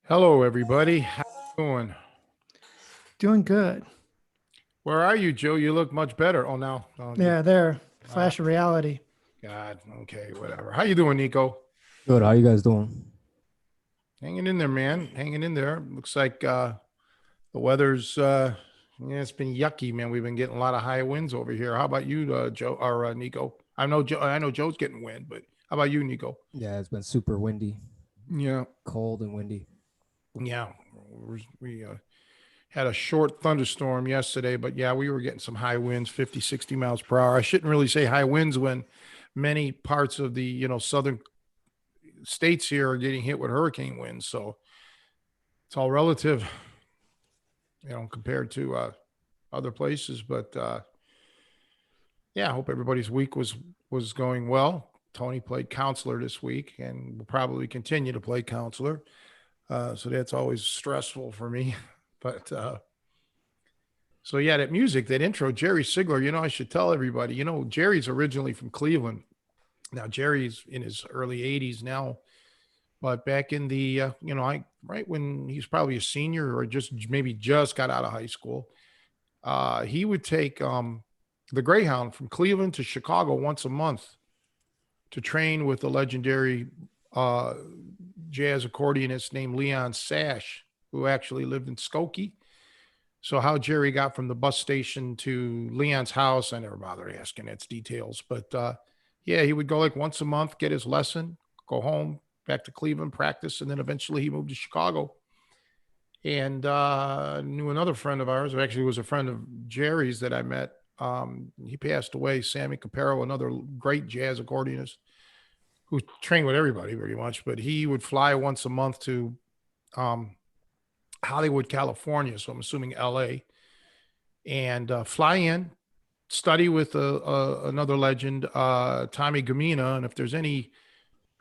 Hello, everybody. How you doing? Doing good. Where are you, Joe? You look much better. Oh, now, Yeah, there. uh, Flash of reality. God. Okay, whatever. How you doing, Nico? Good. How you guys doing? Hanging in there, man. Hanging in there. Looks like the weather's yeah, it's been yucky, man. We've been getting a lot of high winds over here. How about you, Joe or Nico? I know Joe's getting wind, but how about you, Nico? Yeah, it's been super windy, Yeah, cold and windy. yeah. We had a short thunderstorm yesterday, but yeah, we were getting some high winds, 50, 60 miles per hour. I shouldn't really say high winds when many parts of the, southern states here are getting hit with hurricane winds. So it's all relative, compared to other places. But yeah, I hope everybody's week was going well. Tony played counselor this week and will probably continue to play counselor. So that's always stressful for me. But so yeah, that music, that intro, Jerry Sigler, I should tell everybody, Jerry's originally from Cleveland. Now Jerry's in his early 80s now, but back in the right when he's probably a senior or just got out of high school, he would take the Greyhound from Cleveland to Chicago once a month to train with the legendary uh, jazz accordionist named Leon Sash, who actually lived in Skokie. So how Jerry got from the bus station to Leon's house, I never bothered asking its details. But yeah, he would go like once a month, get his lesson, go home, back to Cleveland, practice, and then eventually he moved to Chicago. And knew another friend of ours, who actually was a friend of Jerry's that I met. He passed away, Sammy Capero, another great jazz accordionist who trained with everybody pretty much. But he would fly once a month to um, Hollywood, California. So I'm assuming LA, and fly in, study with another legend, Tommy Gamina. And if there's any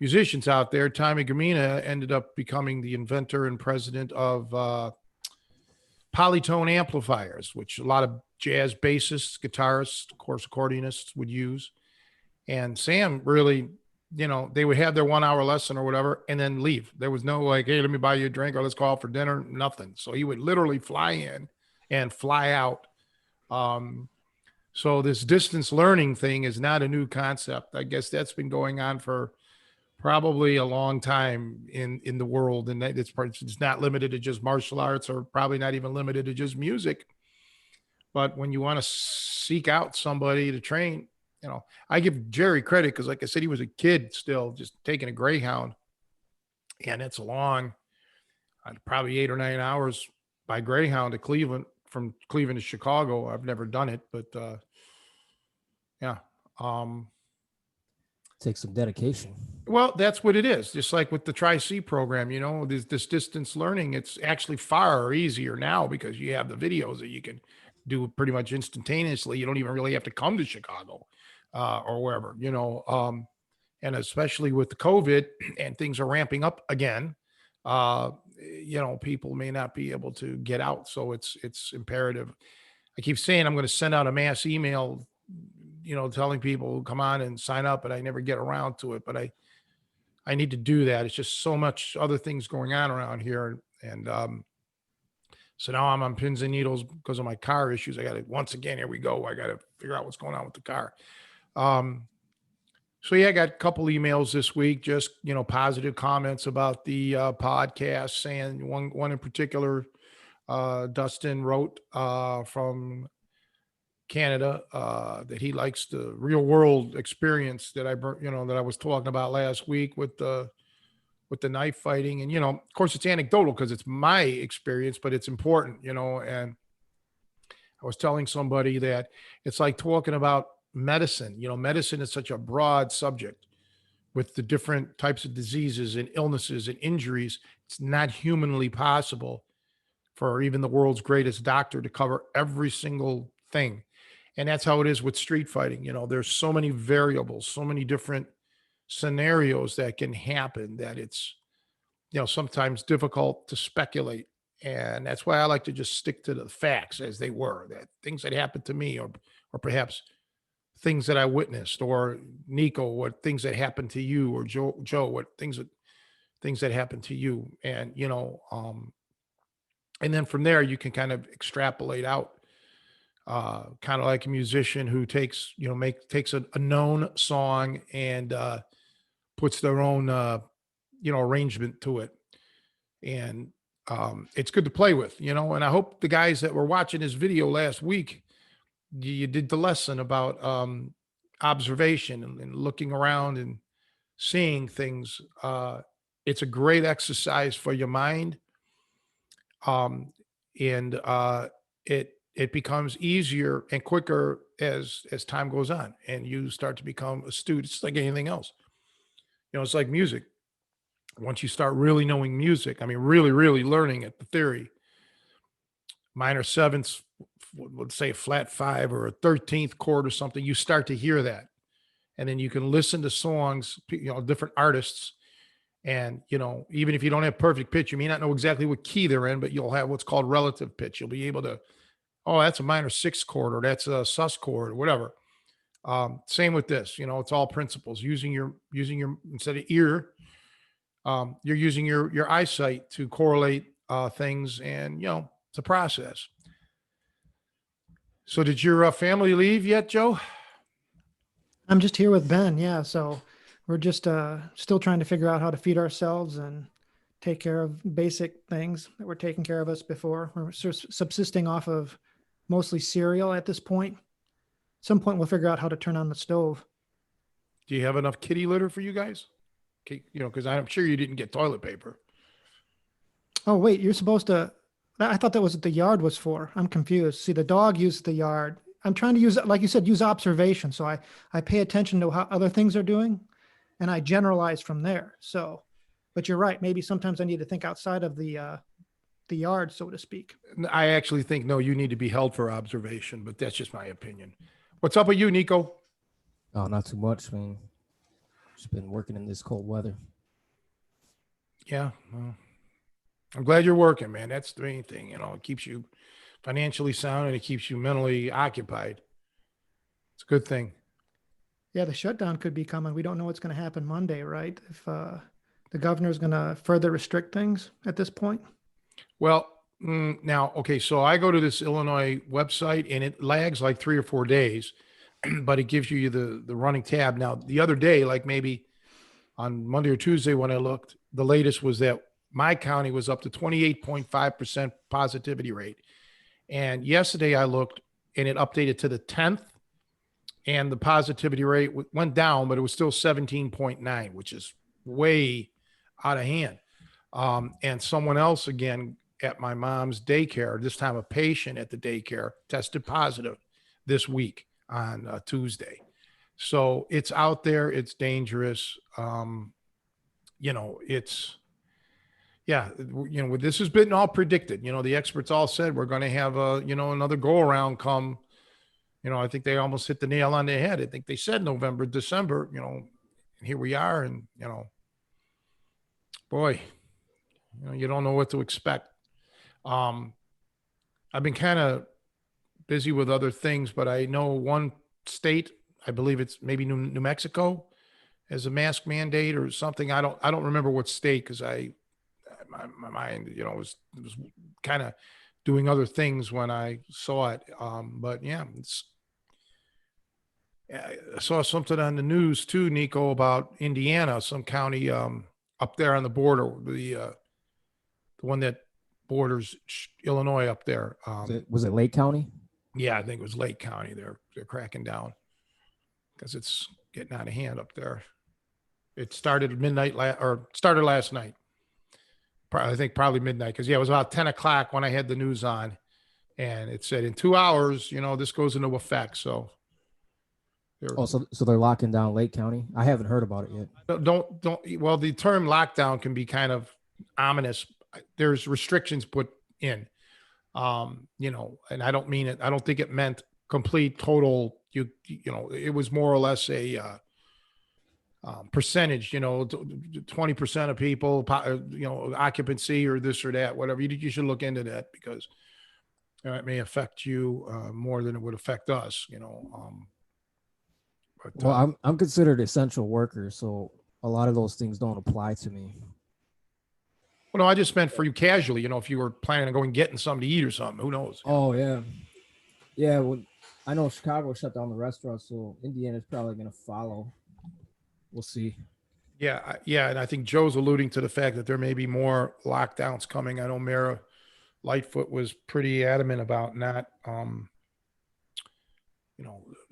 musicians out there, Tommy Gamina ended up becoming the inventor and president of polytone amplifiers, which a lot of jazz bassists, guitarists, of course, accordionists would use. And Sam really, they would have their 1 hour lesson or whatever and then leave. There was no like, hey, let me buy you a drink or let's go out for dinner, nothing. So he would literally fly in and fly out. Um, so this distance learning thing is not a new concept. I guess that's been going on for probably a long time in the world, and it's not limited to just martial arts, or probably not even limited to just music. But when you want to seek out somebody to train, I give Jerry credit because, like I said, he was a kid still, just taking a Greyhound, and it's long, probably 8 or 9 hours by Greyhound to Cleveland, from Cleveland to Chicago. I've never done it, but yeah. Takes some dedication. Well, that's what it is. Just like with the Tri-C program, this distance learning, it's actually far easier now because you have the videos that you can do pretty much instantaneously. You don't even really have to come to Chicago or wherever, and especially with the COVID and things are ramping up again, people may not be able to get out. So it's imperative. I keep saying I'm going to send out a mass email, telling people come on and sign up, but I never get around to it. But I need to do that. It's just so much other things going on around here. And so now I'm on pins and needles because of my car issues. I got to, once again, here we go. I got to figure out what's going on with the car. So yeah, I got a couple emails this week, just, positive comments about the podcast, saying one in particular, Dustin wrote from Canada, that he likes the real world experience that that I was talking about last week with the knife fighting. And, of course it's anecdotal because it's my experience, but it's important, and I was telling somebody that it's like talking about medicine. Medicine is such a broad subject with the different types of diseases and illnesses and injuries. It's not humanly possible for even the world's greatest doctor to cover every single thing. And that's how it is with street fighting. There's so many variables, so many different scenarios that can happen that it's, sometimes difficult to speculate. And that's why I like to just stick to the facts as they were, that things that happened to me, or perhaps things that I witnessed, or Nico, what things that happened to you, or Joe, what things that happened to you. And, and then from there you can kind of extrapolate out, kind of like a musician who takes, takes a known song and, puts their own, arrangement to it. And, it's good to play with, and I hope the guys that were watching this video last week, you did the lesson about, observation and looking around and seeing things. It's a great exercise for your mind. Um, and, it becomes easier and quicker as time goes on and you start to become astute. It's like anything else. It's like music. Once you start really knowing music, I mean, really, really learning it, the theory, minor sevenths, let's say a flat five or a 13th chord or something, you start to hear that. And then you can listen to songs, different artists. And, even if you don't have perfect pitch, you may not know exactly what key they're in, but you'll have what's called relative pitch. You'll be able to, oh, that's a minor sixth chord, or that's a sus chord, or whatever. Same with this, it's all principles, using your, instead of ear, you're using your eyesight to correlate, things. And, it's a process. So did your family leave yet, Joe? I'm just here with Ben. Yeah. So we're just still trying to figure out how to feed ourselves and take care of basic things that were taken care of us before. We're subsisting off of mostly cereal at this point. At some point, we'll figure out how to turn on the stove. Do you have enough kitty litter for you guys? Okay, because I'm sure you didn't get toilet paper. Oh, wait, you're supposed to. I thought that was what the yard was for. I'm confused. See, the dog used the yard. I'm trying to use, like you said, use observation. So I pay attention to how other things are doing and I generalize from there. So, but you're right. Maybe sometimes I need to think outside of the yard, so to speak. I actually think, no, you need to be held for observation, but that's just my opinion. What's up with you, Nico? Oh, not too much. I mean, just been working in this cold weather. Yeah. Well, I'm glad you're working, man. That's the main thing. It keeps you financially sound and it keeps you mentally occupied. It's a good thing. Yeah, the shutdown could be coming. We don't know what's going to happen Monday, right? If the governor is going to further restrict things at this point. Well, now, okay, so I go to this Illinois website and it lags like 3 or 4 days, but it gives you the running tab. Now, the other day, like maybe on Monday or Tuesday when I looked, the latest was that my county was up to 28.5% positivity rate. And yesterday I looked and it updated to the 10th and the positivity rate went down, but it was still 17.9, which is way out of hand. And someone else, again, at my mom's daycare, this time a patient at the daycare, tested positive this week on Tuesday. So it's out there. It's dangerous. It's, yeah, this has been all predicted. The experts all said we're going to have another go around come. I think they almost hit the nail on the head. I think they said November, December, and here we are. And, boy, you don't know what to expect. I've been kind of busy with other things, but I know one state, I believe it's maybe New Mexico, has a mask mandate or something. I don't remember what state, because my mind, was kind of doing other things when I saw it. But yeah, I saw something on the news too, Nico, about Indiana, some county up there on the border, the one that borders Illinois up there. Was it Lake County? Yeah, I think it was Lake County. They're cracking down because it's getting out of hand up there. It started at midnight or started last night. I think probably midnight because yeah, it was about 10 o'clock when I had the news on, and it said in 2 hours, this goes into effect. So they're, Oh, so they're locking down Lake County. I haven't heard about it yet. don't. Well, the term lockdown can be kind of ominous. There's restrictions put in, and I don't mean it. I don't think it meant complete, total. It was more or less a percentage. 20% of people, occupancy or this or that, whatever. You should look into that because it may affect you more than it would affect us. But Well, I'm considered essential worker, so a lot of those things don't apply to me. well, no, I just meant for you casually. If you were planning on going getting something to eat or something, who knows? Oh yeah, yeah. Well, I know Chicago shut down the restaurants, so Indiana's probably gonna follow. We'll see. Yeah, yeah, and I think Joe's alluding to the fact that there may be more lockdowns coming. I know Mara Lightfoot was pretty adamant about not,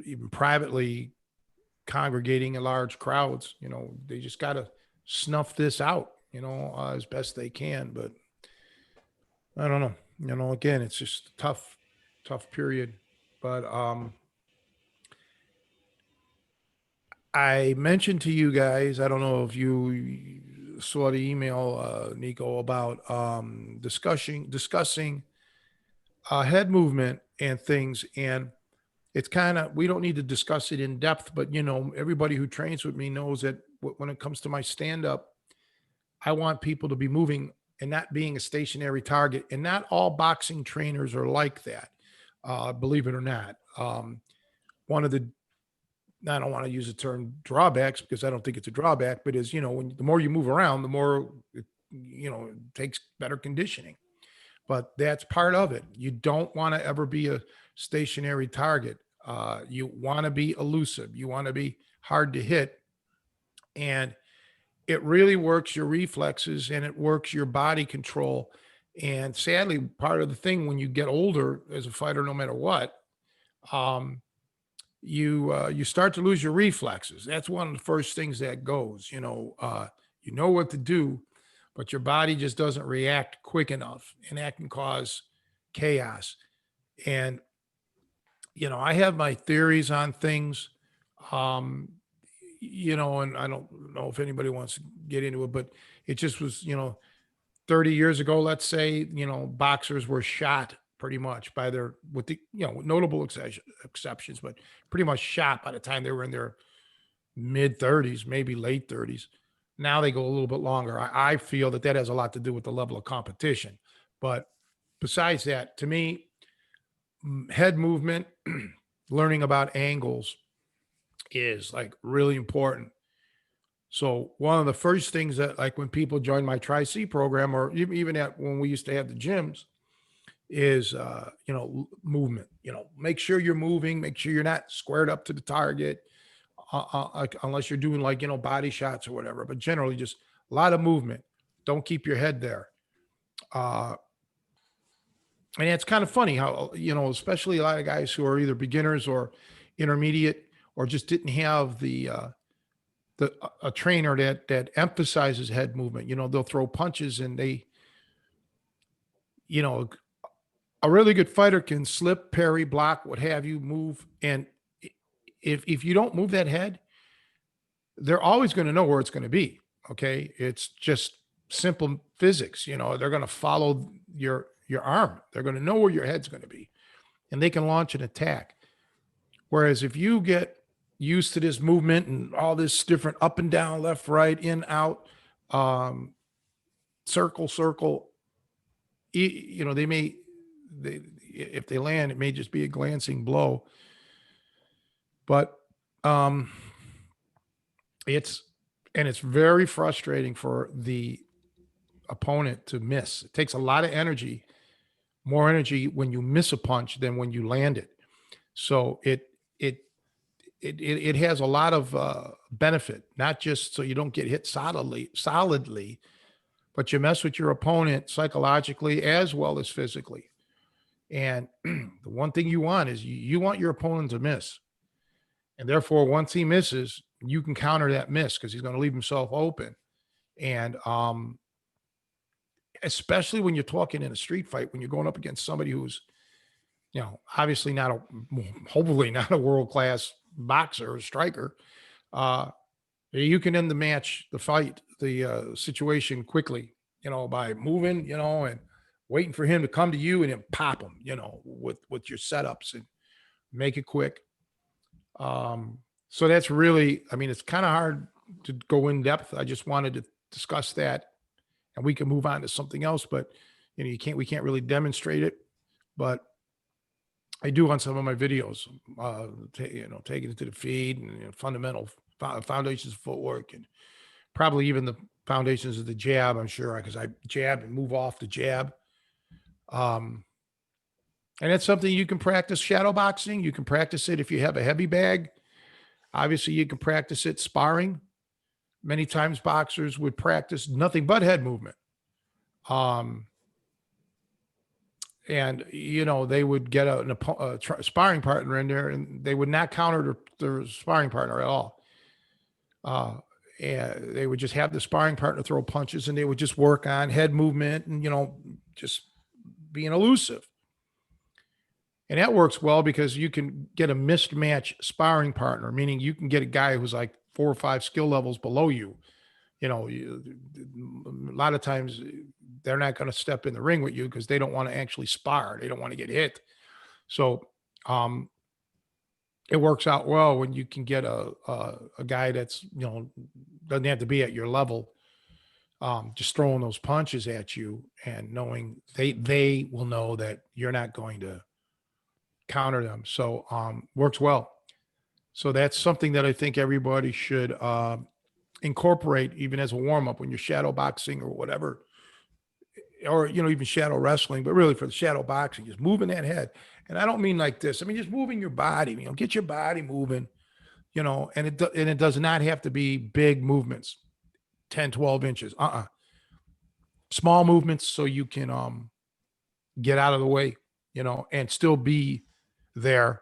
even privately congregating in large crowds. They just got to snuff this out, as best they can. But I don't know. Again, it's just a tough period. But I mentioned to you guys, I don't know if you saw the email, Nico, about discussing head movement and things. And it's kind of, we don't need to discuss it in depth, but everybody who trains with me knows that when it comes to my stand up, I want people to be moving and not being a stationary target. And not all boxing trainers are like that, believe it or not. One of the, I don't want to use the term drawbacks because I don't think it's a drawback, but when the more you move around, the more it takes better conditioning. But that's part of it. You don't want to ever be a stationary target. You want to be elusive. You want to be hard to hit. And it really works your reflexes and it works your body control. And sadly, part of the thing when you get older as a fighter, no matter what, you start to lose your reflexes. That's one of the first things that goes. You know what to do, but your body just doesn't react quick enough, and that can cause chaos. And I have my theories on things. And I don't know if anybody wants to get into it, but it just was, 30 years ago, let's say, boxers were shot pretty much by with notable exceptions, but pretty much shot by the time they were in their mid 30s, maybe late 30s. Now they go a little bit longer. I feel that has a lot to do with the level of competition. But besides that, to me, head movement, learning about angles is like really important. So one of the first things that, like when people join my Tri-C program, or even when we used to have the gyms, is movement. Make sure you're moving, make sure you're not squared up to the target, unless you're doing body shots or whatever. But generally, just a lot of movement. Don't keep your head there. And it's kind of funny how especially a lot of guys who are either beginners or intermediate, or just didn't have a trainer that emphasizes head movement. They'll throw punches and they, a really good fighter can slip, parry, block, what have you, move. And if you don't move that head, they're always going to know where it's going to be. Okay. It's just simple physics. They're going to follow your arm. They're going to know where your head's going to be, and they can launch an attack. Whereas if you get used to this movement and all this different up and down, left, right, in, out, circle, if they land, it may just be a glancing blow. But it's very frustrating for the opponent to miss. It takes a lot of energy, more energy when you miss a punch than when you land it. So it has a lot of benefit, not just so you don't get hit solidly, but you mess with your opponent psychologically as well as physically. And the one thing you want is you want your opponent to miss. And therefore, once he misses, you can counter that miss because he's going to leave himself open. And especially when you're talking in a street fight, when you're going up against somebody who's, obviously hopefully not a world-class boxer or striker, you can end the match, the fight, the situation quickly, by moving, and waiting for him to come to you and then pop him, with your setups and make it quick. So that's really, it's kind of hard to go in depth. I just wanted to discuss that, and we can move on to something else, but we can't really demonstrate it, but I do on some of my videos, taking it to the feed and fundamental foundations of footwork, and probably even the foundations of the jab, I'm sure, because I jab and move off the jab. And that's something you can practice shadow boxing. You can practice it if you have a heavy bag. Obviously, you can practice it sparring. Many times boxers would practice nothing but head movement. And, they would get a sparring partner in there, and they would not counter their sparring partner at all. And they would just have the sparring partner throw punches, and they would just work on head movement and, just being elusive. And that works well because you can get a mismatch sparring partner, meaning you can get a guy who's like 4 or 5 skill levels below you. A lot of times they're not going to step in the ring with you because they don't want to actually spar. They don't want to get hit. So it works out well when you can get a guy that's, doesn't have to be at your level, just throwing those punches at you and knowing they will know that you're not going to counter them. So works well. So that's something that I think everybody should incorporate even as a warm-up when you're shadow boxing or whatever, or even shadow wrestling, but really for the shadow boxing, just moving that head. And I don't mean like this. I mean just moving your body, get your body moving, and it does not have to be big movements, 10, 12 inches. Small movements so you can get out of the way, and still be there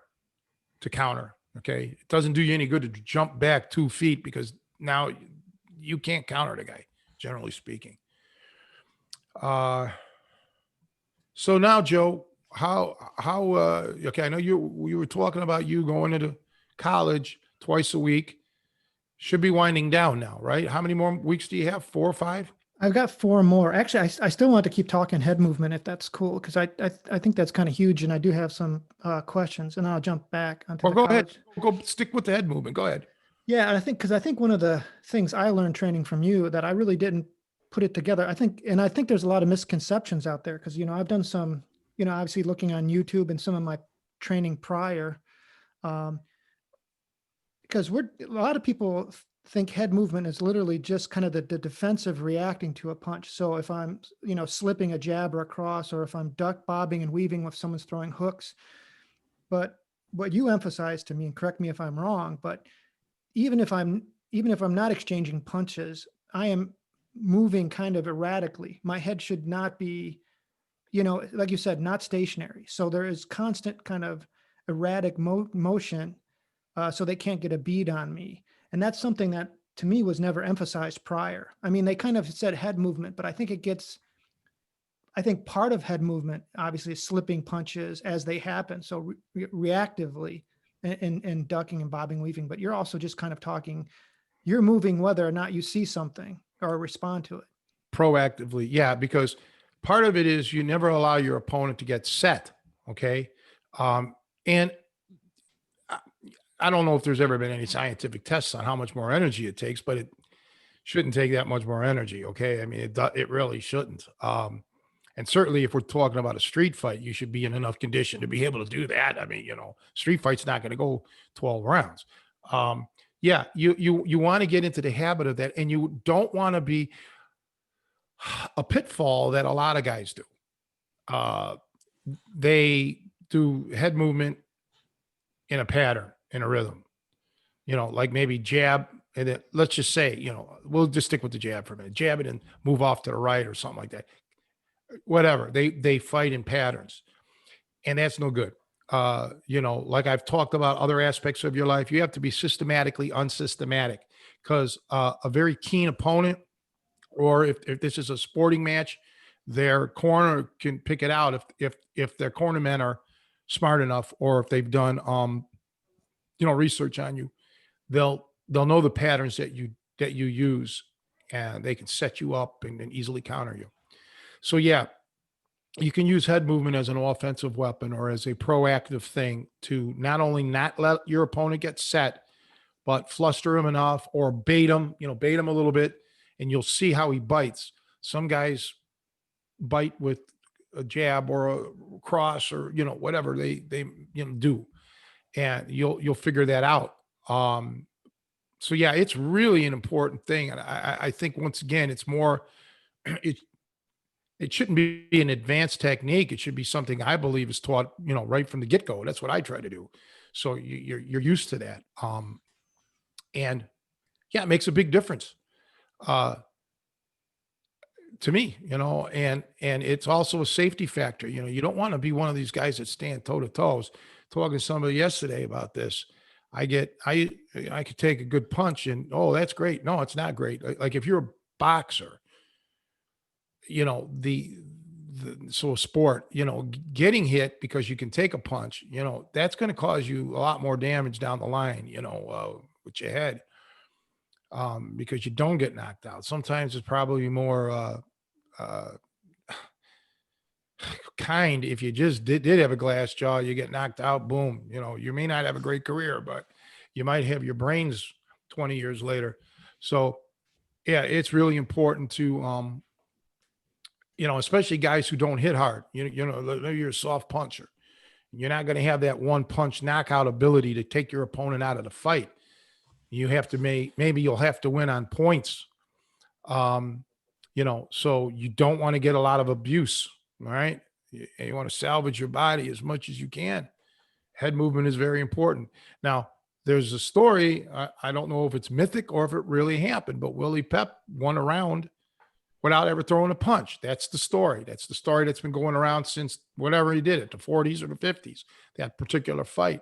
to counter. Okay. It doesn't do you any good to jump back 2 feet because now you can't counter the guy, generally speaking. So now, Joe, how okay, I know we were talking about you going into college twice a week. Should be winding down now, right? How many more weeks do you have? 4 or 5? I've got 4 more. Actually, I still want to keep talking head movement if that's cool, because I think that's kind of huge, and I do have some questions, and I'll jump back onto Well, the go college. ahead. Go stick with the head movement. Go ahead. Yeah, and I think one of the things I learned training from you that I really didn't put it together. I think there's a lot of misconceptions out there because I've done some, obviously looking on YouTube and some of my training prior, because a lot of people think head movement is literally just kind of the defensive reacting to a punch. So if I'm, slipping a jab or a cross, or if I'm duck, bobbing, and weaving if someone's throwing hooks. But what you emphasized to me, and correct me if I'm wrong, but even if I'm not exchanging punches, I am moving kind of erratically. My head should not be, like you said, not stationary. So there is constant kind of erratic motion, so they can't get a bead on me. And that's something that to me was never emphasized prior. I mean, they kind of said head movement, but I think part of head movement obviously is slipping punches as they happen. So reactively and ducking and bobbing, weaving, but you're also just kind of talking, you're moving whether or not you see something or respond to it. Proactively. Yeah. Because part of it is you never allow your opponent to get set. Okay. And I don't know if there's ever been any scientific tests on how much more energy it takes, but it shouldn't take that much more energy. Okay. I mean, it really shouldn't. And certainly if we're talking about a street fight, you should be in enough condition to be able to do that. I mean, street fight's not going to go 12 rounds. Yeah, you want to get into the habit of that, and you don't want to be a pitfall that a lot of guys do. They do head movement in a pattern, in a rhythm, like maybe jab, and then let's just say, we'll just stick with the jab for a minute, jab it and move off to the right or something like that. Whatever, they fight in patterns. and that's no good. Like I've talked about other aspects of your life, you have to be systematically unsystematic, because a very keen opponent, or if this is a sporting match, their corner can pick it out if their cornermen are smart enough, or if they've done research on you. They'll know the patterns that you use, and they can set you up and easily counter you. So yeah, you can use head movement as an offensive weapon or as a proactive thing to not only not let your opponent get set, but fluster him enough or bait him a little bit, and you'll see how he bites. Some guys bite with a jab or a cross, or whatever they do, and you'll figure that out. So yeah, it's really an important thing, and I think once again, it's more it it shouldn't be an advanced technique. It should be something I believe is taught, right from the get go. That's what I try to do. So you're used to that. And yeah, it makes a big difference uh, to me, and it's also a safety factor. You don't want to be one of these guys that stand toe to toes. Talking to somebody yesterday about this, I could take a good punch and, oh, that's great. No, it's not great. Like if you're a boxer, you know the so a sport, getting hit because you can take a punch, that's going to cause you a lot more damage down the line, with your head, because you don't get knocked out. Sometimes it's probably more uh kind if you just did have a glass jaw, you get knocked out, boom, you may not have a great career, but you might have your brains 20 years later. So yeah, it's really important to especially guys who don't hit hard. Maybe you're a soft puncher. You're not going to have that one punch knockout ability to take your opponent out of the fight. You have to maybe you'll have to win on points. So you don't want to get a lot of abuse. All right. You want to salvage your body as much as you can. Head movement is very important. Now, there's a story. I don't know if it's mythic or if it really happened, but Willie Pep won a round without ever throwing a punch. That's the story. That's the story that's been going around since whatever he did it, the 40s or the 50s, that particular fight.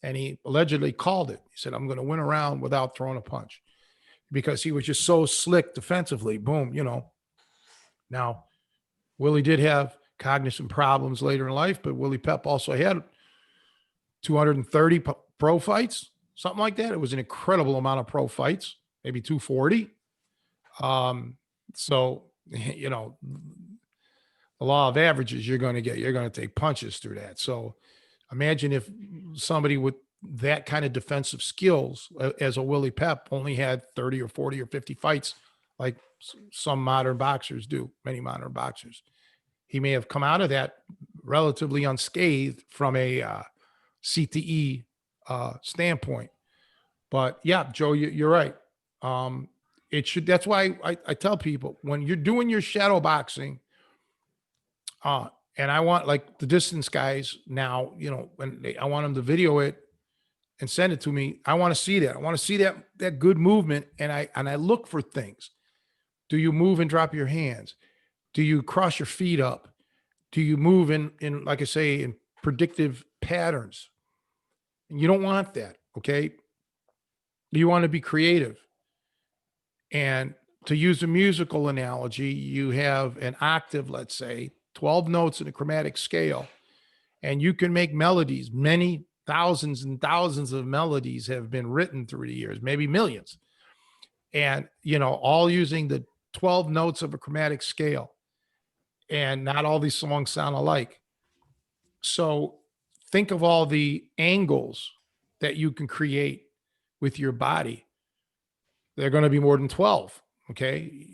And he allegedly called it. He said, I'm going to win a round without throwing a punch, because he was just so slick defensively. Boom, Now, Willie did have cognizant problems later in life, but Willie Pep also had 230 pro fights, something like that. It was an incredible amount of pro fights, maybe 240. So, the law of averages, you're going to take punches through that. So imagine if somebody with that kind of defensive skills as a Willie Pep only had 30 or 40 or 50 fights, like some modern boxers do, many modern boxers. He may have come out of that relatively unscathed from a CTE standpoint. But yeah, Joe, you're right. That's why I tell people, when you're doing your shadow boxing, and I want, like, the distance guys now, I want them to video it and send it to me. I want to see that. I want to see that good movement. And I look for things. Do you move and drop your hands? Do you cross your feet up? Do you move in, like I say, in predictive patterns? And you don't want that. Okay. You want to be creative. And to use a musical analogy, you have an octave, let's say 12 notes in a chromatic scale, and you can make melodies. Many thousands and thousands of melodies have been written through the years, maybe millions. And, all using the 12 notes of a chromatic scale, and not all these songs sound alike. So think of all the angles that you can create with your body. They're going to be more than 12. Okay.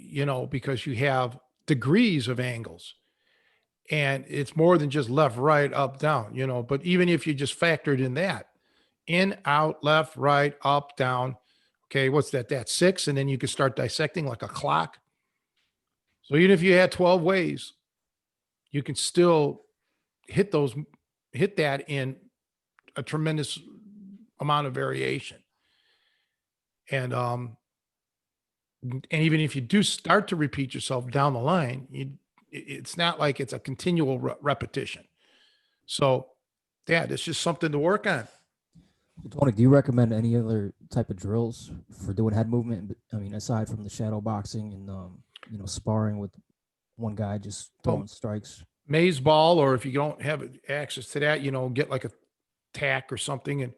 Because you have degrees of angles, and it's more than just left, right, up, down, but even if you just factored in that, in, out, left, right, up, down. Okay. What's that? That's 6. And then you can start dissecting like a clock. So even if you had 12 ways, you can still hit that in a tremendous amount of variation. And even if you do start to repeat yourself down the line, it's not like it's a continual repetition. So yeah, that's just something to work on. Tony, do you recommend any other type of drills for doing head movement? I mean, aside from the shadow boxing and sparring with one guy just throwing strikes. Maze ball, or if you don't have access to that, get like a tack or something and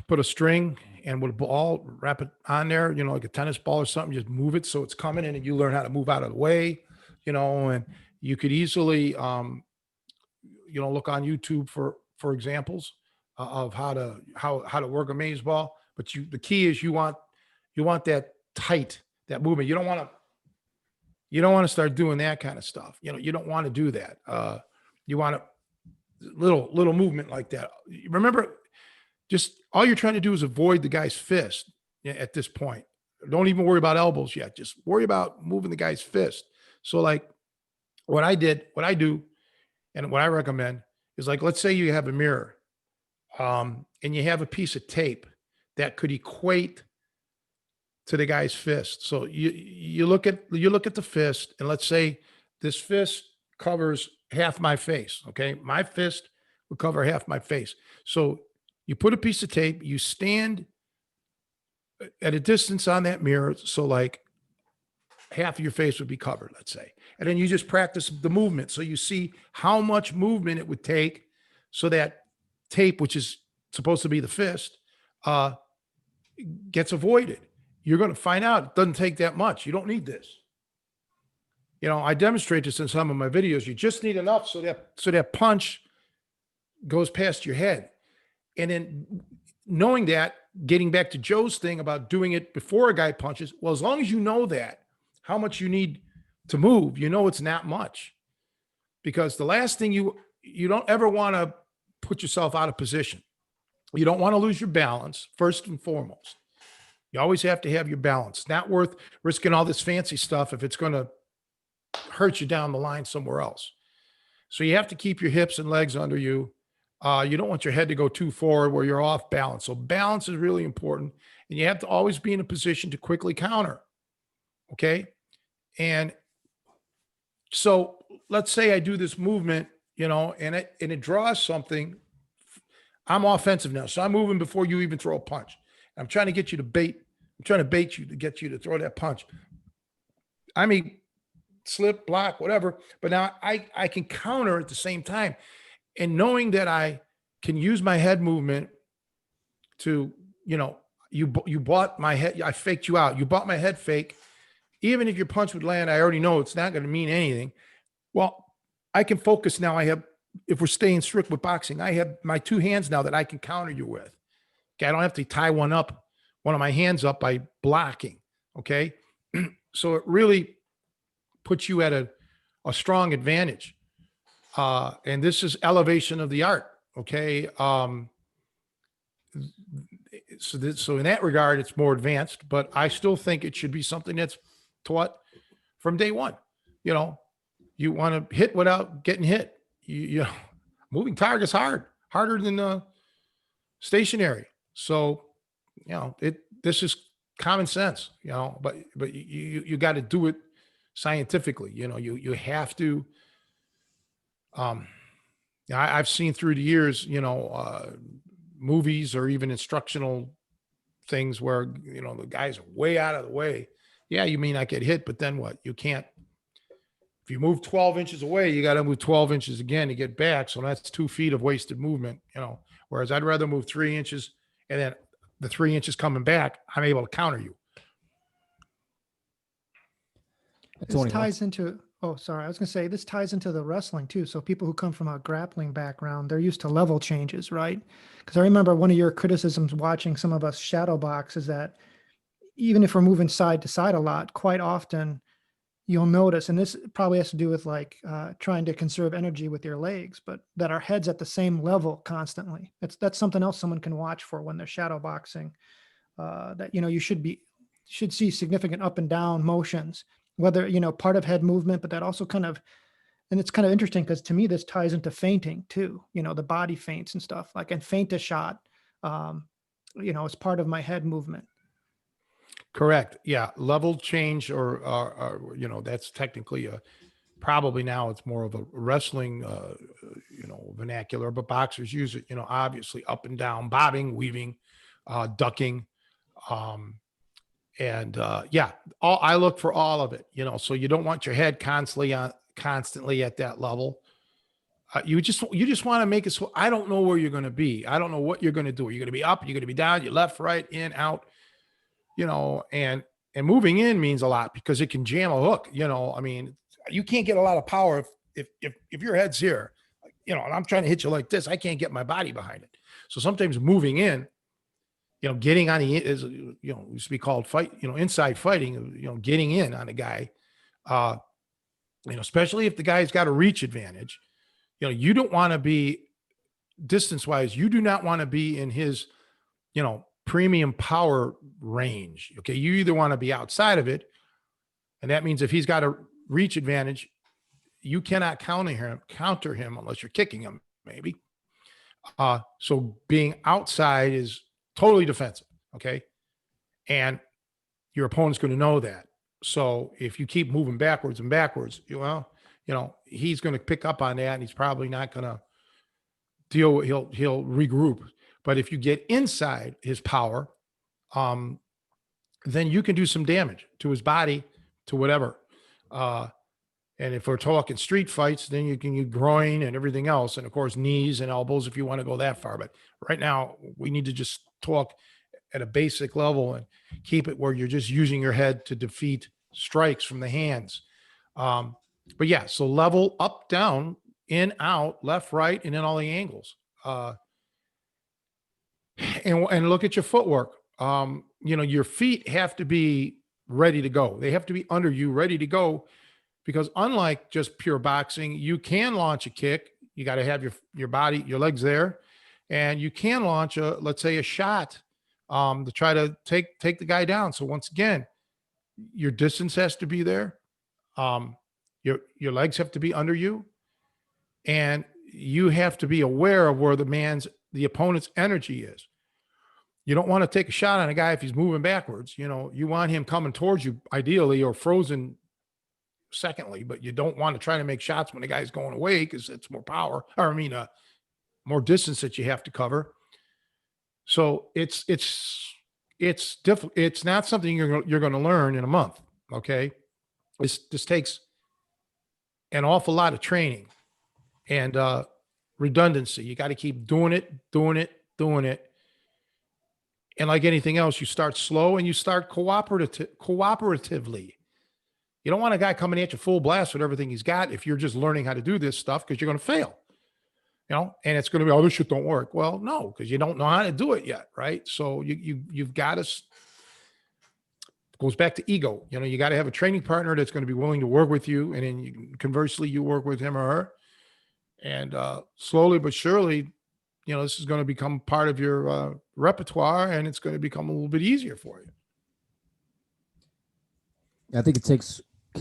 put a string and with a ball, wrap it on there, like a tennis ball or something, just move it so it's coming in and you learn how to move out of the way, and you could easily, look on YouTube for examples of how to work a maze ball. But the key is you want that tight, that movement. You don't want to start doing that kind of stuff. You don't want to do that. You want a little movement like that. Remember, just all you're trying to do is avoid the guy's fist at this point. Don't even worry about elbows yet. Just worry about moving the guy's fist. So like what I do, and what I recommend is, like, let's say you have a mirror, and you have a piece of tape that could equate to the guy's fist. So you look at the fist, and let's say this fist covers half my face. Okay, my fist would cover half my face. So you put a piece of tape, you stand at a distance on that mirror, so like half of your face would be covered, let's say. And then you just practice the movement. So you see how much movement it would take so that tape, which is supposed to be the fist, gets avoided. You're going to find out it doesn't take that much. You don't need this. I demonstrate this in some of my videos. You just need enough so that punch goes past your head. And then knowing that, getting back to Joe's thing about doing it before a guy punches, well, as long as you know that, how much you need to move, it's not much. Because the last thing you don't ever want to put yourself out of position. You don't want to lose your balance, first and foremost. You always have to have your balance. It's not worth risking all this fancy stuff if it's going to hurt you down the line somewhere else. So you have to keep your hips and legs under you. You don't want your head to go too forward where you're off balance. So balance is really important. And you have to always be in a position to quickly counter. Okay. And so let's say I do this movement, and it draws something. I'm offensive now. So I'm moving before you even throw a punch. I'm trying to get you to bait. I'm trying to bait you to get you to throw that punch. I mean, slip, block, whatever. But now I can counter at the same time. And knowing that I can use my head movement to, you bought my head. I faked you out. You bought my head fake. Even if your punch would land, I already know it's not going to mean anything. Well, I can focus now. If we're staying strict with boxing, I have my two hands now that I can counter you with. Okay. I don't have to tie one of my hands up by blocking. Okay. So it really puts you at a strong advantage. And this is elevation of the art. Okay. So in that regard, it's more advanced, but I still think it should be something that's taught from day one. You want to hit without getting hit. Moving targets harder than stationary. So, this is common sense, but you got to do it scientifically. You have to. I've seen through the years, movies or even instructional things where, the guys are way out of the way. Yeah, you may not get hit, but then what? You can't. If you move 12 inches away, you got to move 12 inches again to get back. So that's 2 feet of wasted movement, whereas I'd rather move 3 inches and then the 3 inches coming back, I'm able to counter you. This ties into, I was going to say, this ties into the wrestling too. So people who come from a grappling background, they're used to level changes, right? Because I remember one of your criticisms watching some of us shadow box is that even if we're moving side to side a lot, quite often you'll notice, and this probably has to do with like trying to conserve energy with your legs, but that our head's at the same level constantly. That's something else someone can watch for when they're shadow boxing. That you should see significant up and down motions, whether part of head movement, but that also and it's kind of interesting because to me this ties into feinting too. The body feints and stuff like, and feint a shot, as part of my head movement. Correct. Yeah. Level change or that's technically probably now it's more of a wrestling, vernacular, but boxers use it, obviously up and down, bobbing, weaving, ducking. Um, and I look for all of it, so you don't want your head constantly at that level. You just want to make it so I don't know where you're going to be. I don't know what you're going to do. You're going to be up, you're going to be down, you're left, right, in, out, and moving in means a lot because it can jam a hook. I mean, you can't get a lot of power if your head's here, and I'm trying to hit you like this, I can't get my body behind it. So sometimes moving in, getting on the is, used to be called fight, inside fighting, getting in on a guy, especially if the guy's got a reach advantage. You don't want to be distance wise. You do not want to be in his, premium power range. Okay. You either want to be outside of it. And that means if he's got a reach advantage, you cannot counter him unless you're kicking him, maybe. So being outside is totally defensive. Okay. And your opponent's going to know that. So if you keep moving backwards and backwards, he's going to pick up on that and he's probably not going to deal with, he'll regroup. But if you get inside his power, then you can do some damage to his body, to whatever. And if we're talking street fights, then you can use groin and everything else. And of course, knees and elbows, if you want to go that far. But right now we need to just talk at a basic level and keep it where you're just using your head to defeat strikes from the hands. But yeah, so level up, down, in, out, left, right, and then all the angles. And look at your footwork. Your feet have to be ready to go. They have to be under you, ready to go, because unlike just pure boxing, you can launch a kick. You got to have your body, your legs there, and you can launch let's say a shot to try to take the guy down. So once again, your distance has to be there. Your legs have to be under you, and you have to be aware of where the opponent's energy is. You don't want to take a shot on a guy if he's moving backwards. You want him coming towards you ideally, or frozen secondly, but you don't want to try to make shots when the guy's going away because it's more power, more distance that you have to cover. So it's difficult. It's not something you're going to learn in a month. Okay. This takes an awful lot of training and redundancy. You got to keep doing it. And like anything else, you start slow and you start cooperatively. You don't want a guy coming at you full blast with everything he's got if you're just learning how to do this stuff, because you're going to fail. And it's going to be, this shit don't work. Well, no, because you don't know how to do it yet, right? So you've got to, goes back to ego. You got to have a training partner that's going to be willing to work with you, and then conversely, you work with him or her, and slowly but surely, this is going to become part of your repertoire, and it's going to become a little bit easier for you. I think it takes a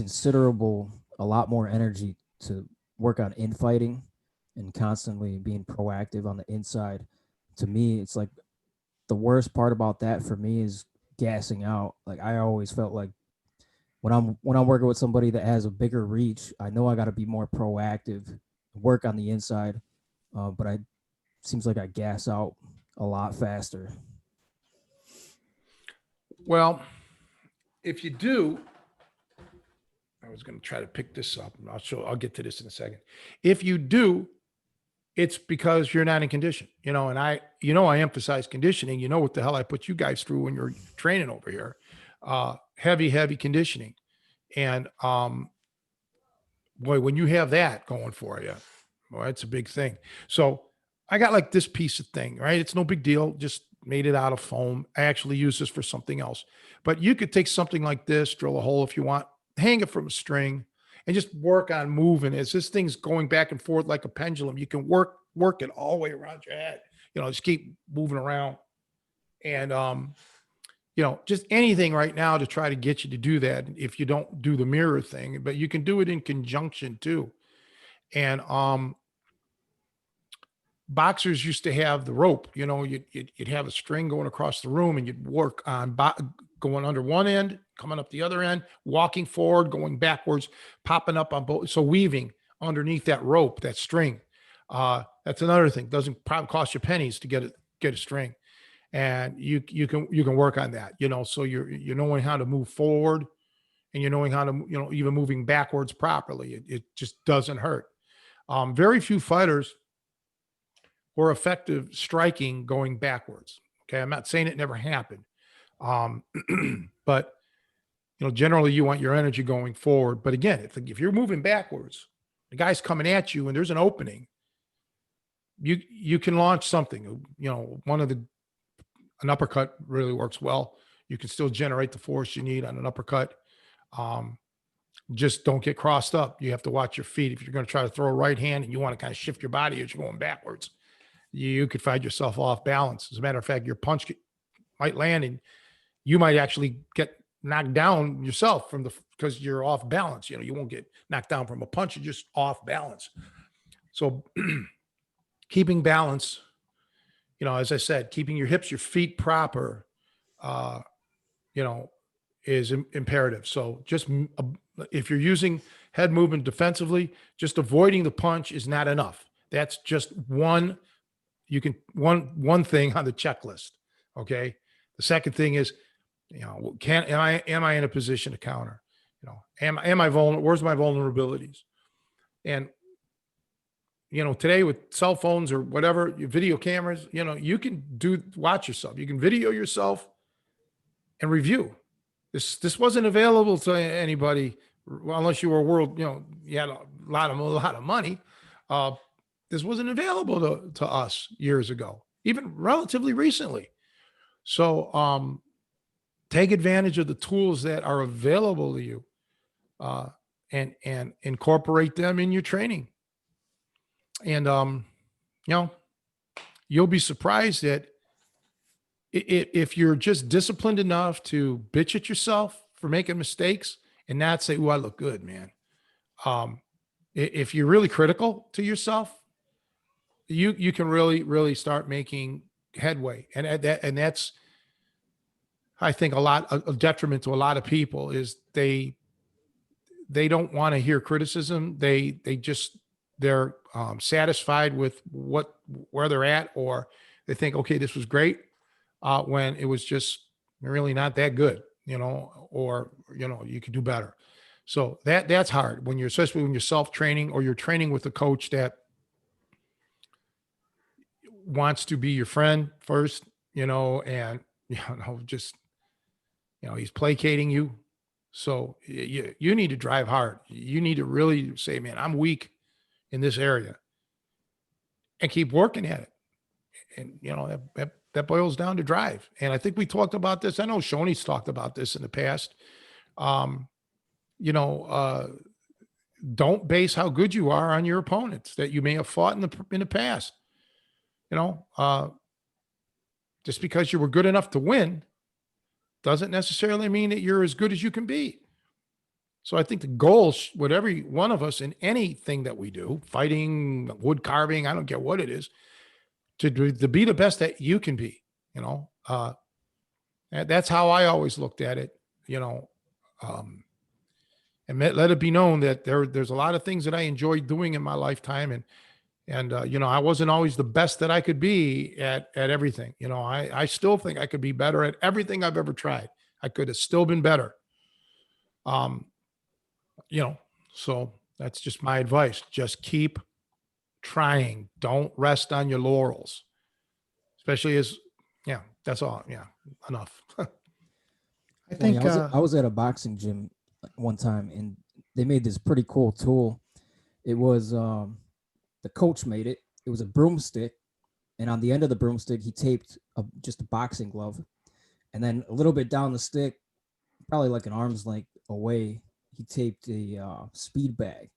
lot more energy to work on infighting and constantly being proactive on the inside. To me, it's like the worst part about that for me is gassing out. Like, I always felt like when I'm working with somebody that has a bigger reach, I know I got to be more proactive, work on the inside, but seems like I gas out a lot faster. Well, if you do, I was going to try to pick this up. I'll get to this in a second. If you do, it's because you're not in condition, and I emphasize conditioning. You know what the hell I put you guys through when you're training over here, heavy conditioning. And, boy, when you have that going for you, boy, it's a big thing. So I got like this piece of thing, right? It's no big deal. Just made it out of foam. I actually use this for something else, but you could take something like this, drill a hole if you want, hang it from a string, and just work on moving. As this thing's going back and forth like a pendulum, you can work it all the way around your head, just keep moving around. And, just anything right now to try to get you to do that. If you don't do the mirror thing, but you can do it in conjunction too. And, boxers used to have the rope, you'd have a string going across the room, and you'd work on going under one end, coming up the other end, walking forward, going backwards, popping up on both. So weaving underneath that rope, that string. That's another thing. Doesn't probably cost you pennies to get a string. And you can work on that, so you're knowing how to move forward, and you're knowing how to, even moving backwards properly. It just doesn't hurt. Very few fighters were effective striking going backwards. Okay. I'm not saying it never happened. But generally you want your energy going forward. But again, if you're moving backwards, the guy's coming at you and there's an opening, you can launch something, an uppercut really works well. You can still generate the force you need on an uppercut. Just don't get crossed up. You have to watch your feet. If you're going to try to throw a right hand and you want to kind of shift your body as you're going backwards, you could find yourself off balance. As a matter of fact, your punch might land and you might actually get knocked down yourself because you're off balance. You won't get knocked down from a punch. You're just off balance. So keeping balance, as I said, keeping your hips, your feet proper, is imperative. So just if you're using head movement defensively, just avoiding the punch is not enough. That's just one thing on the checklist. Okay. The second thing is, am I in a position to counter? Am I vulnerable? Where's my vulnerabilities? And today with cell phones or whatever, your video cameras, you can watch yourself. You can video yourself and review. This wasn't available to anybody unless you were you had a lot of money. This wasn't available to us years ago, even relatively recently. So take advantage of the tools that are available to you, and incorporate them in your training. And you'll be surprised that if you're just disciplined enough to bitch at yourself for making mistakes and not say, "Oh, I look good, man." If you're really critical to yourself, you can really start making headway. And that's, I think, a detriment to a lot of people is they don't want to hear criticism. They're satisfied with where they're at, or they think, okay, this was great, when it was just really not that good, or you could do better. So that's hard especially when you're self-training or you're training with a coach that wants to be your friend first, and just he's placating you. So you need to drive hard. You need to really say, man, I'm weak in this area, and keep working at it. And that boils down to drive. And I think we talked about this. I know Shoney's talked about this in the past. Don't base how good you are on your opponents that you may have fought in the past. Just because you were good enough to win doesn't necessarily mean that you're as good as you can be. So I think the goal with every one of us in anything that we do, fighting, wood carving, I don't care what it is, to be the best that you can be. That's how I always looked at it. And let it be known that there's a lot of things that I enjoyed doing in my lifetime, and I wasn't always the best that I could be at everything. I still think I could be better at everything I've ever tried. I could have still been better. So that's just my advice. Just keep trying. Don't rest on your laurels, especially that's all. Yeah. Enough. I think I was at a boxing gym one time, and they made this pretty cool tool. It was the coach made it. It was a broomstick, and on the end of the broomstick, he taped just a boxing glove, and then a little bit down the stick, probably like an arm's length away, he taped a speed bag.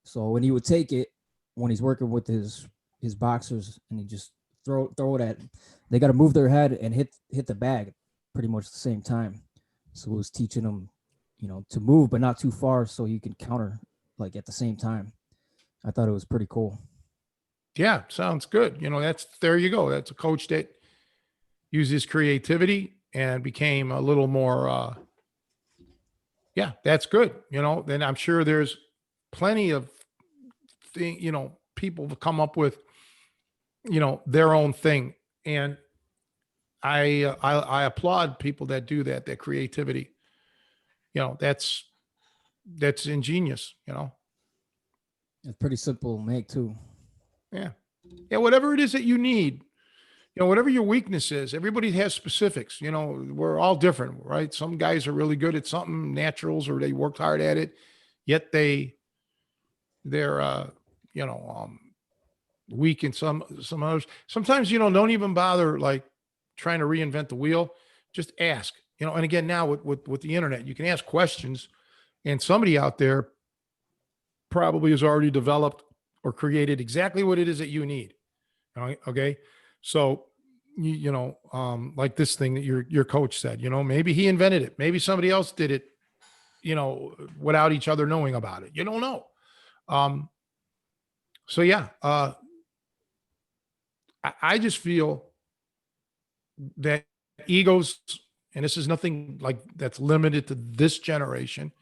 So when he would take it, when he's working with his boxers, and he just throw it at, they got to move their head and hit the bag pretty much at the same time. So it was teaching them, to move but not too far, so you can counter like at the same time. I thought it was pretty cool. Yeah, sounds good. There you go. That's a coach that uses creativity and became a little more, yeah, that's good. Then I'm sure there's plenty of people to come up with, their own thing. And I applaud people that do that, that creativity. That's ingenious. It's pretty simple to make too. Yeah. Yeah. Whatever it is that you need, whatever your weakness is, everybody has specifics. We're all different, right? Some guys are really good at something, naturals, or they worked hard at it, yet they're, weak in some others. Sometimes, don't even bother like trying to reinvent the wheel. Just ask, and again, now with the internet, you can ask questions, and somebody out there probably has already developed or created exactly what it is that you need. All right. Okay. So, like this thing that your coach said, maybe he invented it. Maybe somebody else did it, without each other knowing about it. You don't know. So yeah, I just feel that egos, and this is nothing like that's limited to this generation.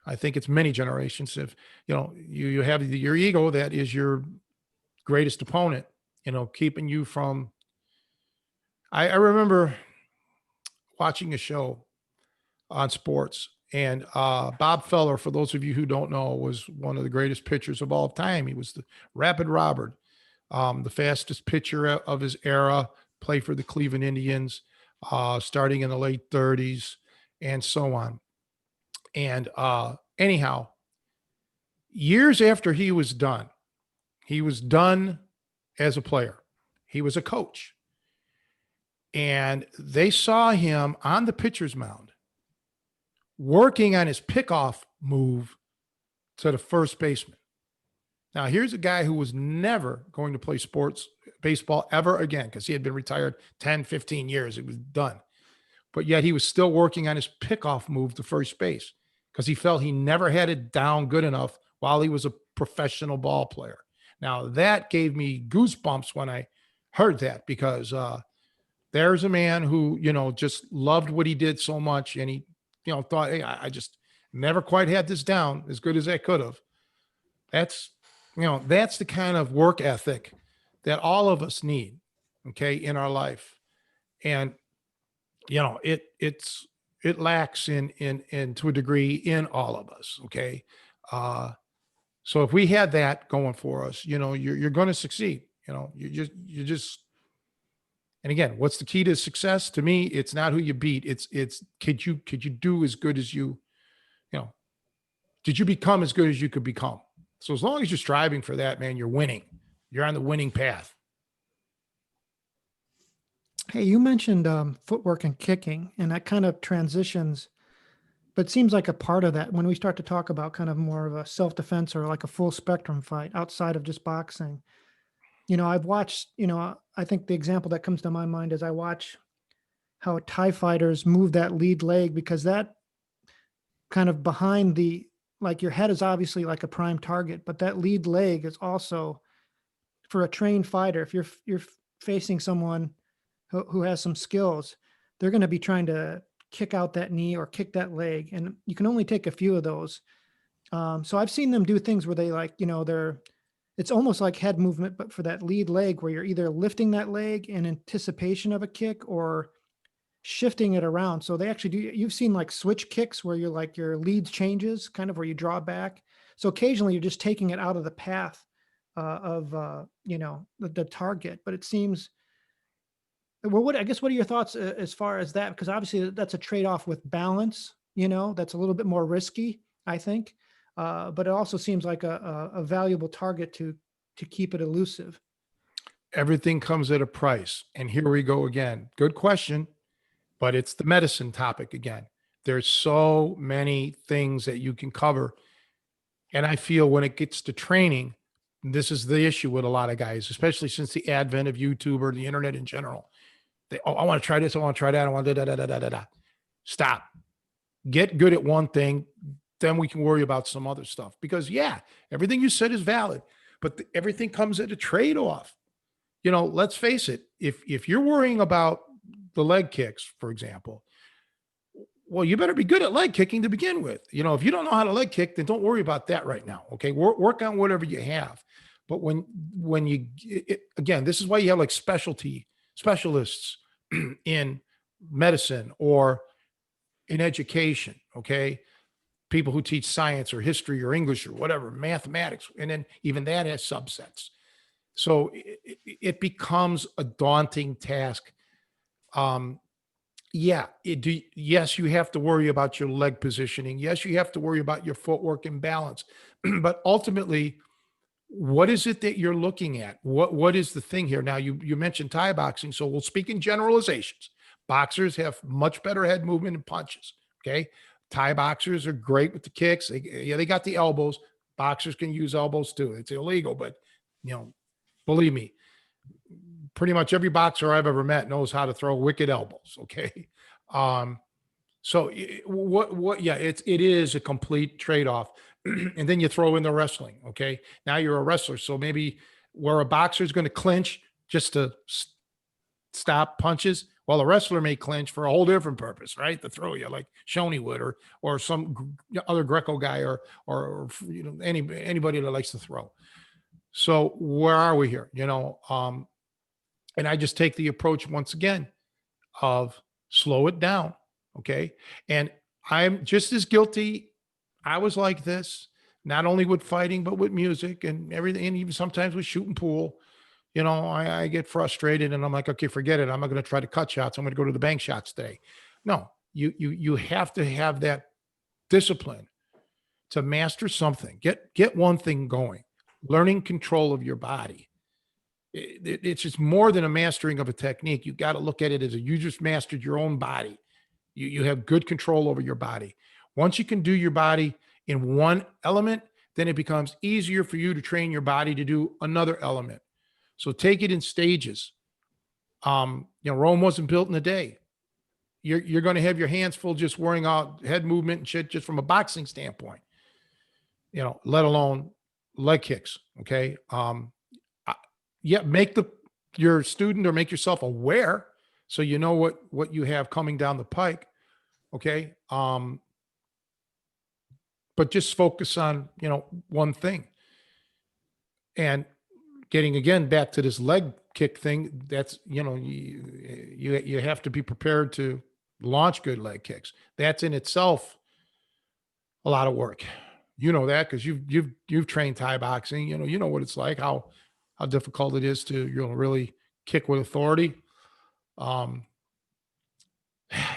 I think it's many generations. If you have your ego, that is your greatest opponent. Keeping you from. I remember watching a show on sports, and Bob Feller, for those of you who don't know, was one of the greatest pitchers of all time. He was the Rapid Robert, the fastest pitcher of his era, played for the Cleveland Indians, starting in the late 30s, and so on. And anyhow, years after he was done as a player. He was a coach. And they saw him on the pitcher's mound working on his pickoff move to the first baseman. Now, here's a guy who was never going to play baseball ever again, because he had been retired 10, 15 years. It was done. But yet he was still working on his pickoff move to first base because he felt he never had it down good enough while he was a professional ball player. Now, that gave me goosebumps when I heard that, because there's a man who, just loved what he did so much. And he, thought, hey, I just never quite had this down as good as I could have. That's the kind of work ethic that all of us need, okay, in our life. And, it lacks in to a degree in all of us. Okay. So if we had that going for us, you're going to succeed. You just, and again, what's the key to success? To me, it's not who you beat. It's could you do as good as did you become as good as you could become? So as long as you're striving for that, man, you're winning. You're on the winning path. Hey, you mentioned footwork and kicking, and that kind of transitions, but it seems like a part of that when we start to talk about kind of more of a self-defense or like a full spectrum fight outside of just boxing. I've watched, I think the example that comes to my mind is I watch how Thai fighters move that lead leg, because that kind of behind like your head is obviously like a prime target, but that lead leg is also, for a trained fighter, if you're facing someone who has some skills, they're going to be trying to kick out that knee or kick that leg. And you can only take a few of those. So I've seen them do things where they it's almost like head movement, but for that lead leg, where you're either lifting that leg in anticipation of a kick or shifting it around. So they actually do, you've seen like switch kicks where you're like your lead changes, kind of where you draw back. So occasionally you're just taking it out of the path of the target. But it seems, well, what are your thoughts as far as that? Because obviously that's a trade-off with balance, that's a little bit more risky, I think. But it also seems like a valuable target to keep it elusive. Everything comes at a price. And here we go again. Good question, but it's the medicine topic again. There's so many things that you can cover. And I feel when it gets to training, this is the issue with a lot of guys, especially since the advent of YouTube or the internet in general. I want to try this. I want to try that. I want to da. Stop. Get good at one thing. Then we can worry about some other stuff, because everything you said is valid, but everything comes at a trade-off. Let's face it. If you're worrying about the leg kicks, for example. Well, you better be good at leg kicking to begin with. If you don't know how to leg kick, then don't worry about that right now. Okay. Work on whatever you have. But when you, again, this is why you have like specialists in medicine or in education. Okay. People who teach science or history or English or whatever, mathematics. And then even that has subsets. So it becomes a daunting task. Yes, you have to worry about your leg positioning. Yes, you have to worry about your footwork and balance. But ultimately, what is it that you're looking at? What is the thing here? Now, you mentioned Thai boxing, so we'll speak in generalizations. Boxers have much better head movement and punches. Okay, Thai boxers are great with the kicks. They got the elbows. Boxers can use elbows too. It's illegal, but believe me, pretty much every boxer I've ever met knows how to throw wicked elbows. Okay. So it is a complete trade-off. And then you throw in the wrestling. Okay. Now you're a wrestler. So maybe where a boxer is going to clinch just to stop punches, while a wrestler may clinch for a whole different purpose, right? To throw you like Shoney would, or some other Greco guy, or anybody that likes to throw. So where are we here? And I just take the approach once again of slow it down. Okay. And I'm just as guilty. I was like this, not only with fighting, but with music and everything. And even sometimes with shooting pool, I get frustrated and I'm like, okay, forget it. I'm not going to try to cut shots. I'm going to go to the bank shots today. No, you have to have that discipline to master something. Get one thing going, learning control of your body. It's just more than a mastering of a technique. You got to look at it as you just mastered your own body. You have good control over your body. Once you can do your body in one element, then it becomes easier for you to train your body to do another element. So take it in stages. Rome wasn't built in a day. You're going to have your hands full just worrying out head movement and shit just from a boxing standpoint, let alone leg kicks. Okay. Make your student or make yourself aware so you know what you have coming down the pike. Okay. But just focus on, one thing. And getting again back to this leg kick thing, that's, you have to be prepared to launch good leg kicks. That's in itself a lot of work. You know that because you've trained Thai boxing. You know what it's like, how difficult it is to really kick with authority.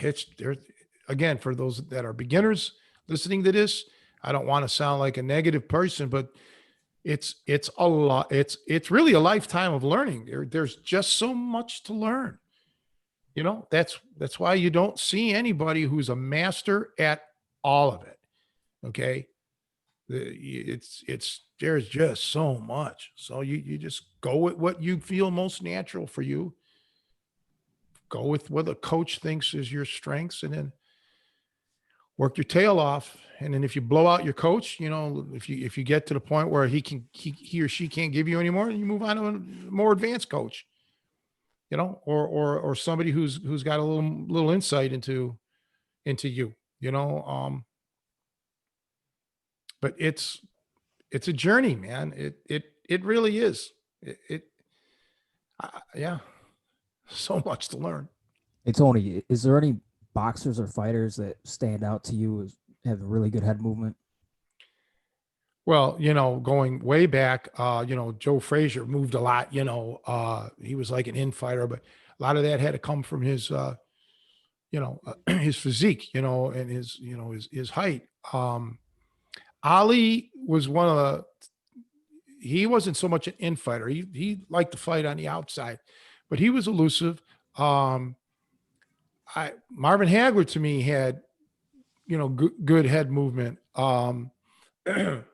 It's there again for those that are beginners listening to this. I don't want to sound like a negative person, but it's a lot. It's really a lifetime of learning. There's just so much to learn. That's why you don't see anybody who's a master at all of it. Okay. There's just so much. So you just go with what you feel most natural for you. Go with what the coach thinks is your strengths, and then work your tail off. And then if you blow out your coach, if you get to the point where he or she can't give you anymore, you move on to a more advanced coach, or somebody who's got a little insight into you, but it's a journey, man. It really is. Yeah. So much to learn. Hey, Tony, is there any boxers or fighters that stand out to you as have really good head movement? Well, going way back, Joe Frazier moved a lot, he was like an infighter, but a lot of that had to come from his, his physique, and his height. Ali was he wasn't so much an infighter. He liked to fight on the outside, but he was elusive. Marvin Hagler to me had, good head movement. Of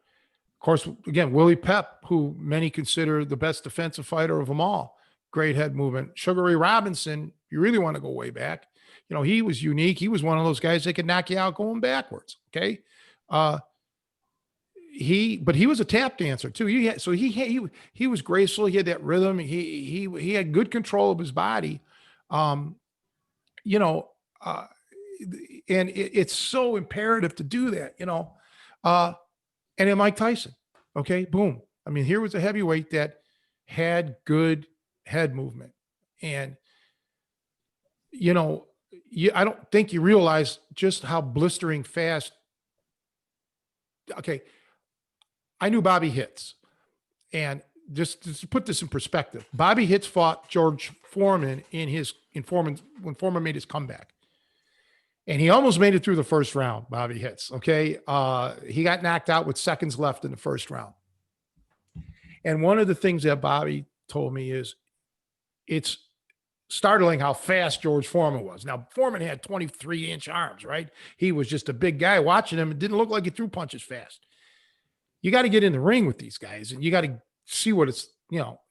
course, again, Willie Pep, who many consider the best defensive fighter of them all, great head movement. Sugar Ray Robinson, you really want to go way back. He was unique. He was one of those guys that could knock you out going backwards. Okay. But he was a tap dancer too. He was graceful. He had that rhythm. He had good control of his body. you know, and it's so imperative to do that, and then Mike Tyson, okay, boom. I mean, here was a heavyweight that had good head movement. And, I don't think you realize just how blistering fast. Okay. I knew Bobby Hitz. And just to put this in perspective, Bobby Hitz fought George Foreman when Foreman made his comeback. And he almost made it through the first round, Bobby Hitz. Okay. He got knocked out with seconds left in the first round. And one of the things that Bobby told me is it's startling how fast George Foreman was. Now, Foreman had 23-inch arms, right? He was just a big guy. Watching him, it didn't look like he threw punches fast. You got to get in the ring with these guys, and you got to see what it's,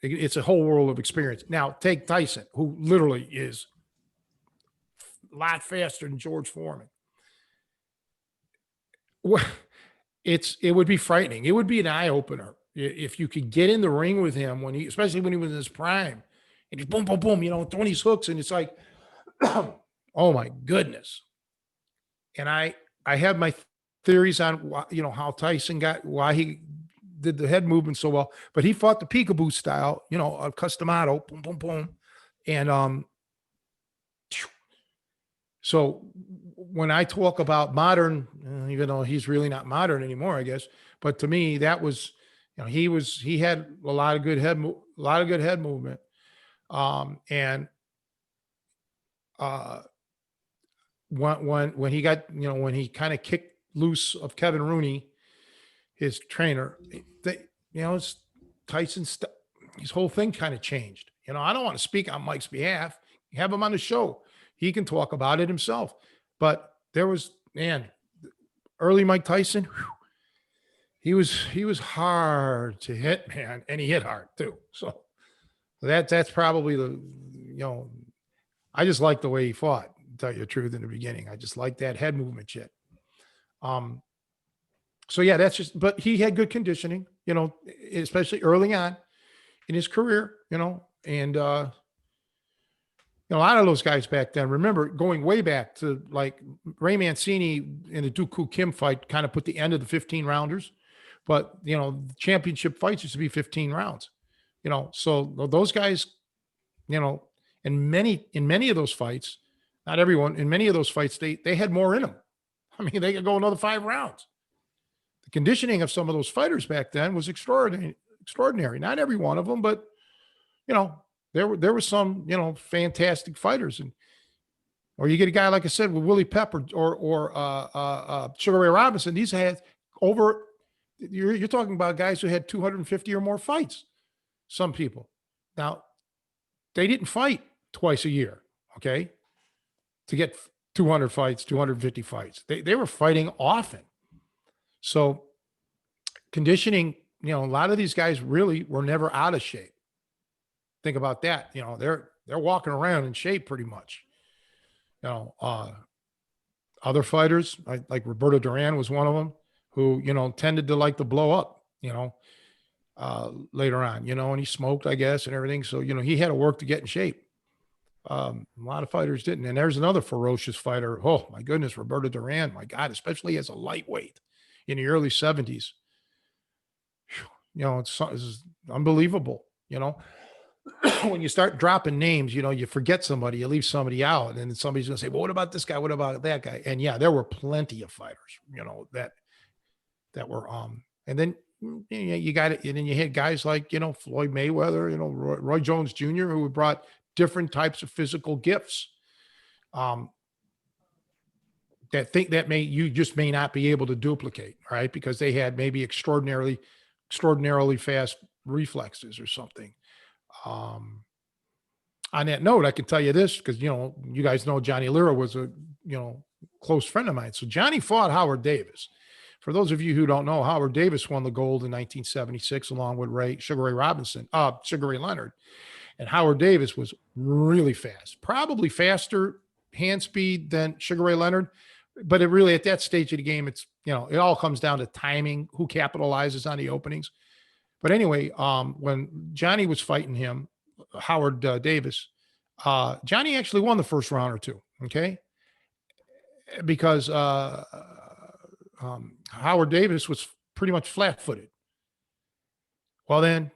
it's a whole world of experience. Now, take Tyson, who literally is a lot faster than George Foreman. It would be frightening. It would be an eye opener if you could get in the ring with him especially when he was in his prime, and he's boom, boom, boom, throwing these hooks, and it's like, oh my goodness. And I have my theories on how Tyson why he did the head movement so well, but he fought the peekaboo style, a customado, boom, boom, boom, and so when I talk about modern, even though he's really not modern anymore, I guess, but to me that was, he had a lot of good head movement, and when he got, when he kind of kicked loose of Kevin Rooney, his trainer, Tyson's his whole thing kind of changed. I don't want to speak on Mike's behalf. Have him on the show. He can talk about it himself. But there was, early Mike Tyson, he was hard to hit, man, and he hit hard too. So that's probably I just like the way he fought, to tell you the truth, in the beginning. I just like that head movement shit. So yeah, but he had good conditioning, especially early on in his career, and a lot of those guys back then, remember going way back to like Ray Mancini in the Dooku Kim fight, kind of put the end of the 15 rounders, but the championship fights used to be 15 rounds, so those guys, in many of those fights, not everyone, in many of those fights, they had more in them. I mean, they could go another 5 rounds. The conditioning of some of those fighters back then was extraordinary. Not every one of them, but there were some, fantastic fighters. Or you get a guy, like I said, with Willie Pep or Sugar Ray Robinson. These had you're talking about guys who had 250 or more fights. Some people. Now, they didn't fight twice a year, okay, to get 200 fights, 250 fights. They were fighting often. So conditioning, a lot of these guys really were never out of shape. Think about that. They're walking around in shape pretty much. Other fighters like Roberto Duran was one of them who, tended to like to blow up, later on, and he smoked, I guess, and everything. So, he had to work to get in shape. A lot of fighters didn't. And there's another ferocious fighter. Oh my goodness, Roberto Duran, my God, especially as a lightweight in the early 70s. It's unbelievable, when you start dropping names, you forget somebody, you leave somebody out, and then somebody's going to say, well, what about this guy? What about that guy? And yeah, there were plenty of fighters, that were, and then you got it. And then you had guys like, Floyd Mayweather, Roy Jones Jr., who brought different types of physical gifts, you just may not be able to duplicate, right? Because they had maybe extraordinarily fast reflexes or something. On that note, I can tell you this, because, you guys know Johnny Lira was a, close friend of mine. So Johnny fought Howard Davis. For those of you who don't know, Howard Davis won the gold in 1976, along with Sugar Ray Leonard. And Howard Davis was really fast, probably faster hand speed than Sugar Ray Leonard. But it really, at that stage of the game, it's, it all comes down to timing, who capitalizes on the openings. But anyway, when Johnny was fighting him, Howard Davis, Johnny actually won the first round or two. Okay. Because Howard Davis was pretty much flat footed. Well, then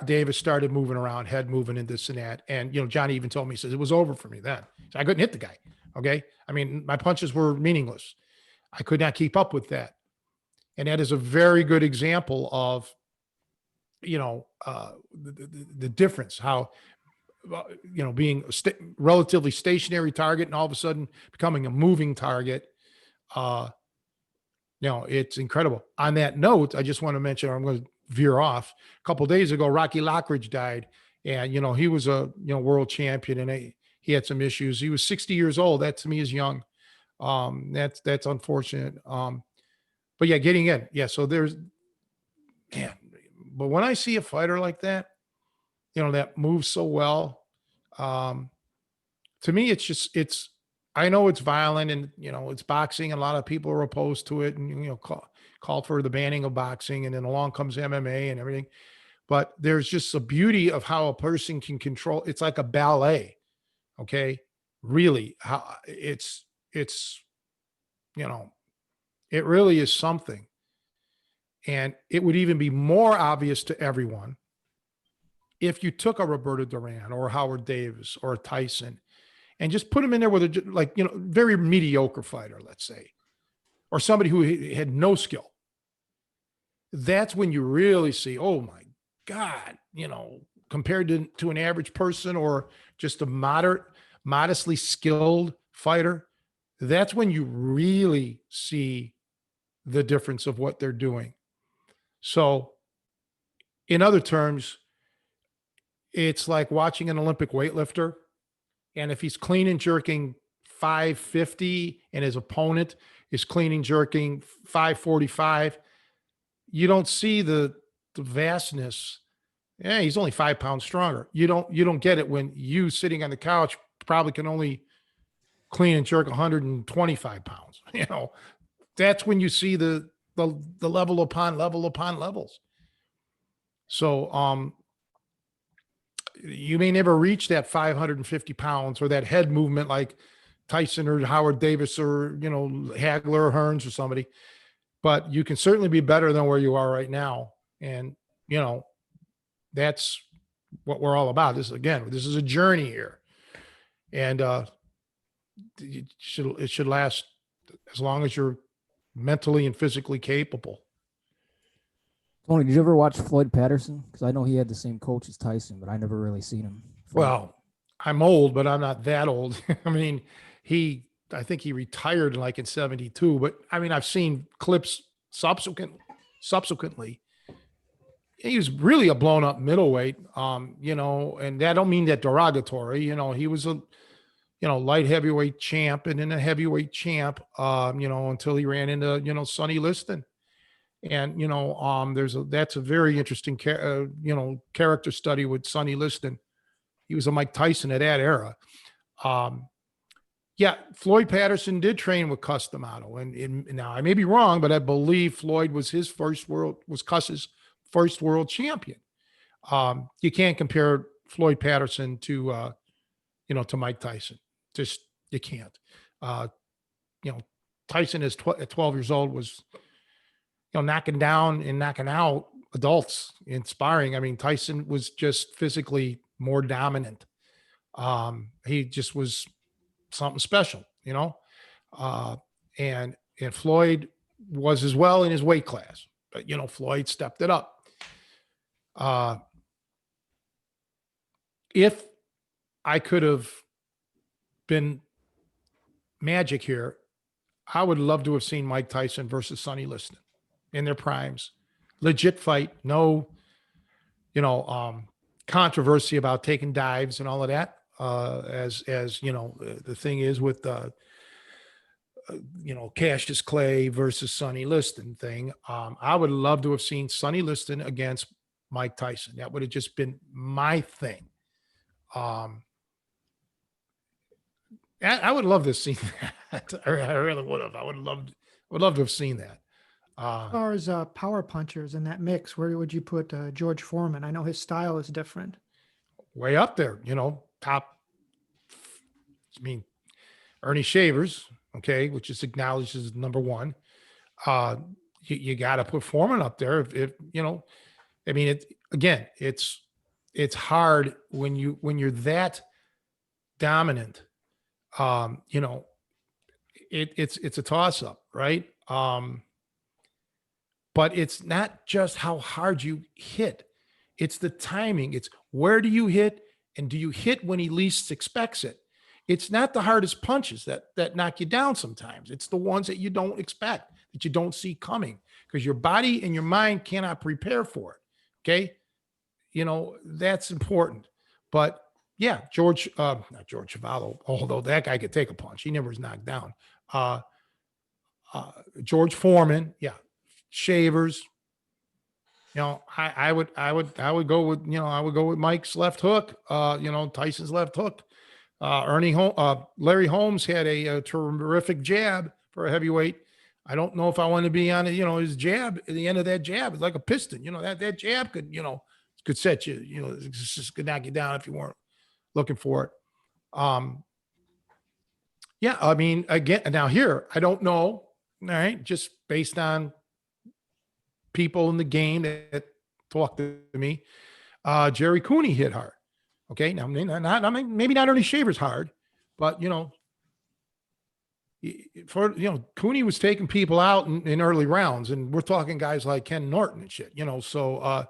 Davis started moving around, head moving and this and that. And, Johnny even told me, he says, it was over for me then. So I couldn't hit the guy. Okay. I mean, my punches were meaningless. I could not keep up with that. And that is a very good example of, the difference, how, being a relatively stationary target and all of a sudden becoming a moving target. It's incredible. On that note, I just want to mention, I'm going to veer off. A couple of days ago, Lockridge died. And, he was a, world champion, and he had some issues. He was 60 years old. That to me is young. That's unfortunate. But yeah, getting in. Yeah. So but when I see a fighter like that, that moves so well, to me, I know it's violent and, it's boxing, and a lot of people are opposed to it and, called for the banning of boxing. And then along comes MMA and everything. But there's just a beauty of how a person can control. It's like a ballet. Okay. Really, how it's, it really is something. And it would even be more obvious to everyone if you took a Roberto Duran or a Howard Davis or a Tyson and just put him in there with a, very mediocre fighter, let's say, or somebody who had no skill. That's when you really see, oh my God, compared to an average person or just a modestly skilled fighter, that's when you really see the difference of what they're doing. So in other terms, it's like watching an Olympic weightlifter. And if he's clean and jerking 550 and his opponent is clean and jerking 545, you don't see the vastness. Yeah, he's only 5 pounds stronger. You don't get it when you sitting on the couch probably can only clean and jerk 125 pounds. That's when you see the level upon levels. So, you may never reach that 550 pounds or that head movement like Tyson or Howard Davis or, Hagler or Hearns or somebody, but you can certainly be better than where you are right now. And, that's what we're all about. This is a journey here, and it should last as long as you're mentally and physically capable. Tony, did you ever watch Floyd Patterson? Because I know he had the same coach as Tyson, but I never really seen him fight. Well, I'm old, but I'm not that old. I mean, I think he retired in 72, but I mean, I've seen clips subsequently. He was really a blown up middleweight, and that don't mean that derogatory. He was a, light heavyweight champ and then a heavyweight champ, until he ran into, Sonny Liston. And, that's a very interesting, character study with Sonny Liston. He was a Mike Tyson at that era. Yeah, Floyd Patterson did train with Cus D'Amato, and now I may be wrong, but I believe Floyd was Cus's first world champion. You can't compare Floyd Patterson to Mike Tyson. Just, you can't. Tyson at 12 years old was, knocking down and knocking out adults in sparring. I mean, Tyson was just physically more dominant. He just was something special, and Floyd was as well in his weight class, but, Floyd stepped it up. If I could have been magic here, I would love to have seen Mike Tyson versus Sonny Liston in their primes. Legit fight. No, controversy about taking dives and all of that. As the thing is with, Cassius Clay versus Sonny Liston thing. I would love to have seen Sonny Liston against Mike Tyson. That would have just been my thing. I would love to have seen that. I really would have. I would love to have seen that. As far as power punchers in that mix, where would you put George Foreman? I know his style is different. way up there, top. I mean, Ernie Shavers, okay, which is acknowledged as number one. Uh, you got to put Foreman up there. If I mean, it's hard when you're that dominant. It's a toss up, right? But it's not just how hard you hit; it's the timing. It's where do you hit, and do you hit when he least expects it? It's not the hardest punches that knock you down sometimes. It's the ones that you don't expect, that you don't see coming, because your body and your mind cannot prepare for it. Okay. That's important. But yeah, not George Chuvalo, although that guy could take a punch. He never was knocked down. Uh, George Foreman, yeah. Shavers. I would go with, Mike's left hook, Tyson's left hook. Larry Holmes had a terrific jab for a heavyweight. I don't know if I want to be on it. His jab at the end of that jab is like a piston. That jab could set you. It just could knock you down if you weren't looking for it. Yeah, I mean, again, now here, I don't know. All right, just based on people in the game that talked to me, Jerry Cooney hit hard. Okay, now maybe not only Shavers hard, but Cooney was taking people out in early rounds, and we're talking guys like Ken Norton and shit. So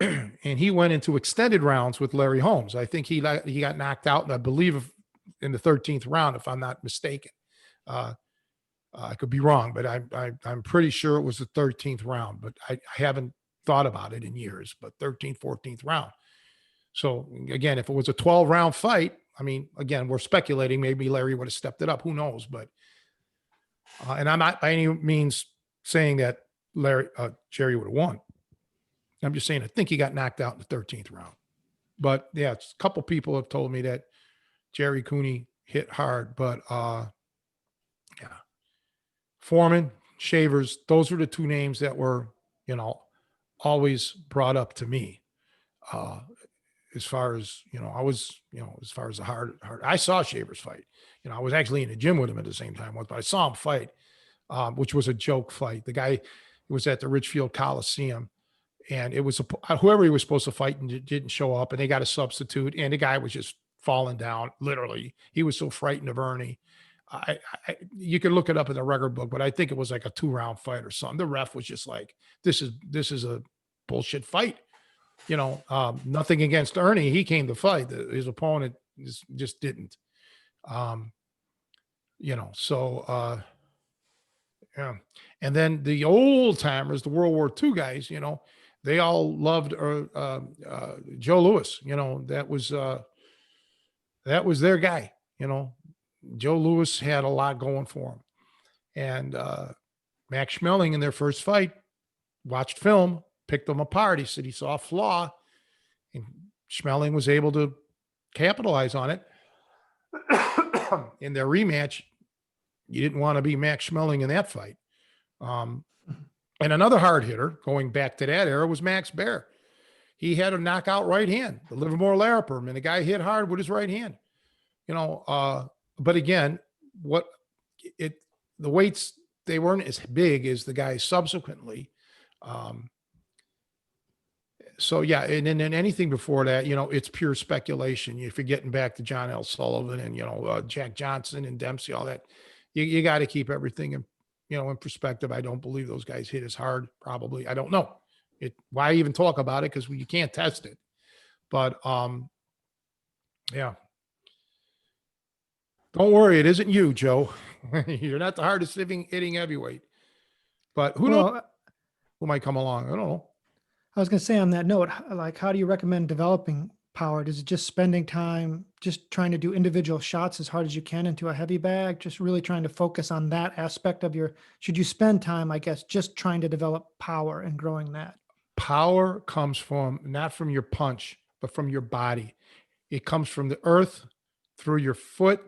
and he went into extended rounds with Larry Holmes. I think he got knocked out, and I believe in the 13th round, if I'm not mistaken. I could be wrong, but I'm pretty sure it was the 13th round, but I haven't thought about it in years. But 13th, 14th round. So again, if it was a 12-round fight, I mean, again, we're speculating. Maybe Larry would have stepped it up. Who knows? But and I'm not by any means saying that Jerry would have won. I'm just saying I think he got knocked out in the 13th round. But yeah, a couple people have told me that Jerry Cooney hit hard. But yeah, Foreman, Shavers, those were the two names that were always brought up to me. As far as, as far as the hard, I saw Shavers fight. I was actually in the gym with him at the same time, but I saw him fight, which was a joke fight. The guy was at the Richfield Coliseum, and it was whoever he was supposed to fight and didn't show up, and they got a substitute, and the guy was just falling down. Literally, he was so frightened of Ernie. You can look it up in the record book, but I think it was like a 2-round fight or something. The ref was just like, "This is a bullshit fight." Nothing against Ernie. He came to fight. His opponent just didn't. So yeah. And then the old timers, the World War II guys, they all loved Joe Louis. That was their guy. Joe Louis had a lot going for him. And Max Schmeling in their first fight watched film, picked them apart. He said he saw a flaw, and Schmeling was able to capitalize on it. In their rematch, you didn't want to be Max Schmeling in that fight. And another hard hitter, going back to that era, was Max Baer. He had a knockout right hand, the Livermore Laraperm, and the guy hit hard with his right hand. But again, the weights, they weren't as big as the guys subsequently. So yeah, and then anything before that, it's pure speculation. If you're getting back to John L. Sullivan and Jack Johnson and Dempsey, all that, you got to keep everything in perspective. I don't believe those guys hit as hard. Probably, I don't know. Why even talk about it, because you can't test it. But yeah. Don't worry, it isn't you, Joe. You're not the hardest hitting heavyweight. But who knows who might come along? I don't know. I was going to say on that note, like, how do you recommend developing power? Is it just spending time, just trying to do individual shots as hard as you can into a heavy bag? Just really trying to focus on that aspect of should you spend time, I guess, just trying to develop power and growing that? Power comes not from your punch, but from your body. It comes from the earth, through your foot,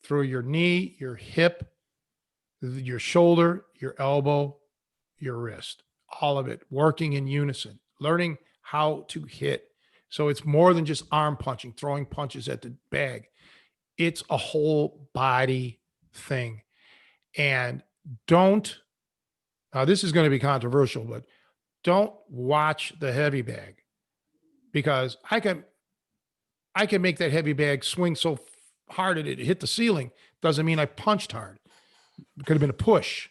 through your knee, your hip, your shoulder, your elbow, your wrist, all of it working in unison, learning how to hit. So it's more than just arm punching, throwing punches at the bag. It's a whole body thing. And don't, now this is going to be controversial, but don't watch the heavy bag, because I can make that heavy bag swing so hard that it hit the ceiling. Doesn't mean I punched hard. It could have been a push.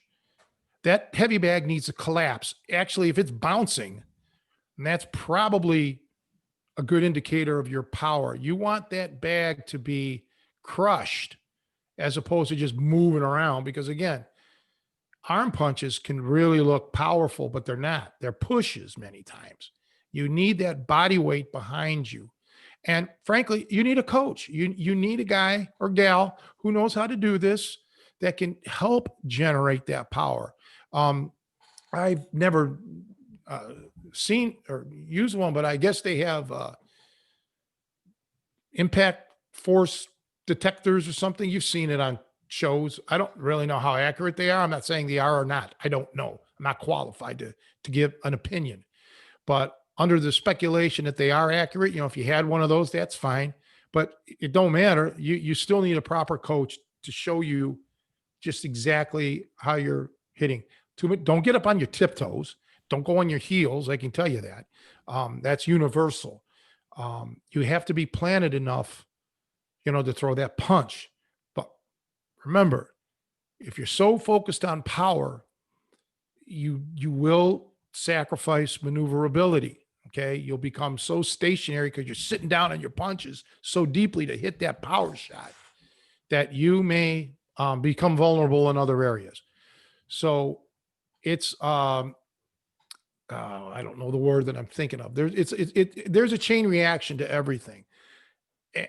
That heavy bag needs to collapse. Actually, if it's bouncing, that's probably a good indicator of your power. You want that bag to be crushed as opposed to just moving around, because again, arm punches can really look powerful, but they're not. They're pushes many times. You need that body weight behind you. And frankly, you need a coach. You need a guy or gal who knows how to do this, that can help generate that power. I've never seen or used one, but I guess they have impact force detectors or something. You've seen it on shows. I don't really know how accurate they are. I'm not saying they are or not. I don't know. I'm not qualified to give an opinion. But under the speculation that they are accurate, if you had one of those, that's fine. But it don't matter. You still need a proper coach to show you just exactly how you're hitting. Don't get up on your tiptoes. Don't go on your heels. I can tell you that. That's universal. You have to be planted enough, to throw that punch. But remember, if you're so focused on power, you will sacrifice maneuverability. Okay. You'll become so stationary because you're sitting down on your punches so deeply to hit that power shot that you may become vulnerable in other areas. So it's, I don't know the word that I'm thinking of. There's a chain reaction to everything.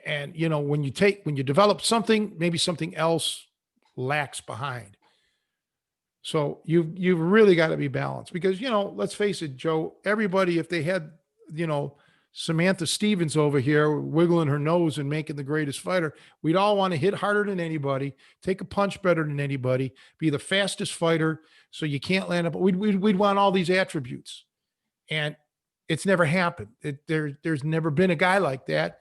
And, when you develop something, maybe something else lacks behind. So you've really got to be balanced, because, let's face it, Joe, everybody, if they had, Samantha Stevens over here wiggling her nose and making the greatest fighter, we'd all want to hit harder than anybody, take a punch better than anybody, be the fastest fighter. So you can't land up. We'd want all these attributes, and it's never happened. There's never been a guy like that,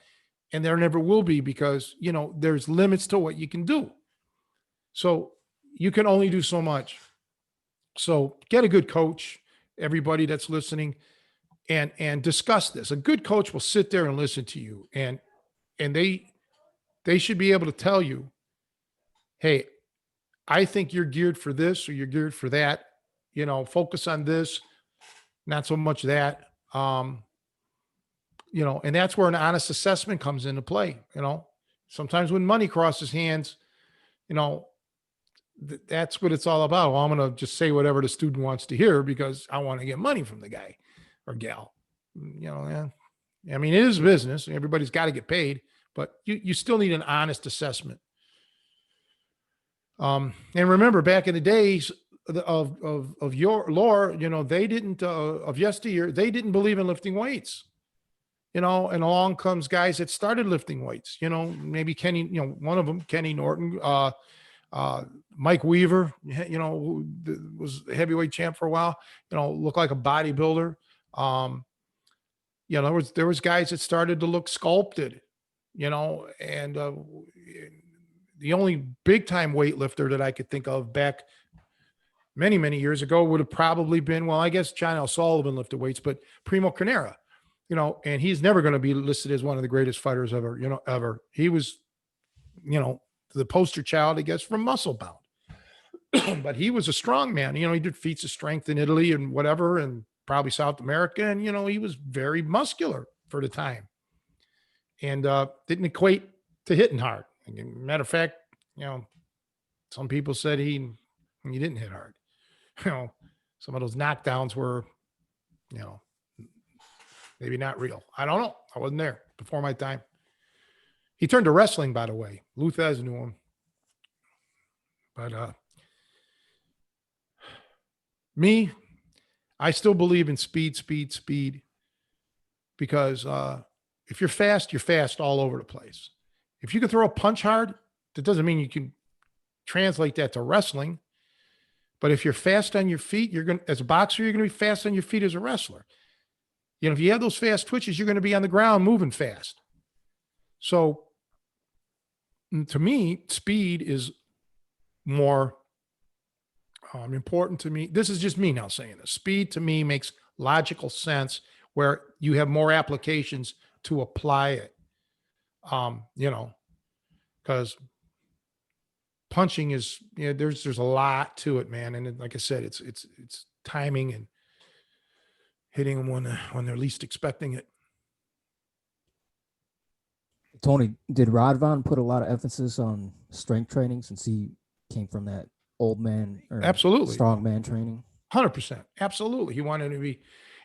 and there never will be, because, there's limits to what you can do. So you can only do so much. So get a good coach, everybody that's listening, and discuss this. A good coach will sit there and listen to you, and they should be able to tell you, hey, I think you're geared for this, or you're geared for that. Focus on this, not so much that. And that's where an honest assessment comes into play. Sometimes when money crosses hands, that's what it's all about. Well, I'm going to just say whatever the student wants to hear because I want to get money from the guy or gal. Yeah. I mean, it is business. Everybody's got to get paid, but you still need an honest assessment. And remember, back in the days of your lore, they didn't of yesteryear, they didn't believe in lifting weights. And along comes guys that started lifting weights. Maybe Kenny, one of them, Kenny Norton, Mike Weaver, who was the heavyweight champ for a while. Looked like a bodybuilder. There was guys that started to look sculpted. And the only big time weightlifter that I could think of back many, many years ago would have probably been, well, I guess John L. Sullivan lifted weights, but Primo Carnera, and he's never going to be listed as one of the greatest fighters ever, ever. He was, the poster child, I guess, from Muscle Bound, but he was a strong man. He did feats of strength in Italy and whatever, and probably South America. And, he was very muscular for the time, and didn't equate to hitting hard. Matter of fact, some people said he didn't hit hard. Some of those knockdowns were, maybe not real. I don't know. I wasn't there, before my time. He turned to wrestling, by the way. Luthez knew him. But me, I still believe in speed, because if you're fast all over the place. If you can throw a punch hard, that doesn't mean you can translate that to wrestling. But if you're fast on your feet, as a boxer, you're going to be fast on your feet as a wrestler. You know, if you have those fast twitches, you're going to be on the ground moving fast. So to me, speed is more important to me. This is just me now saying this. Speed to me makes logical sense where you have more applications to apply it. You know, because punching is, you know, there's a lot to it, man. And like I said, it's timing and hitting them when they're least expecting it. Tony, did Rodvan put a lot of emphasis on strength training since he came from that old man or Absolutely. strong man training? 100%. Absolutely. He wanted to be,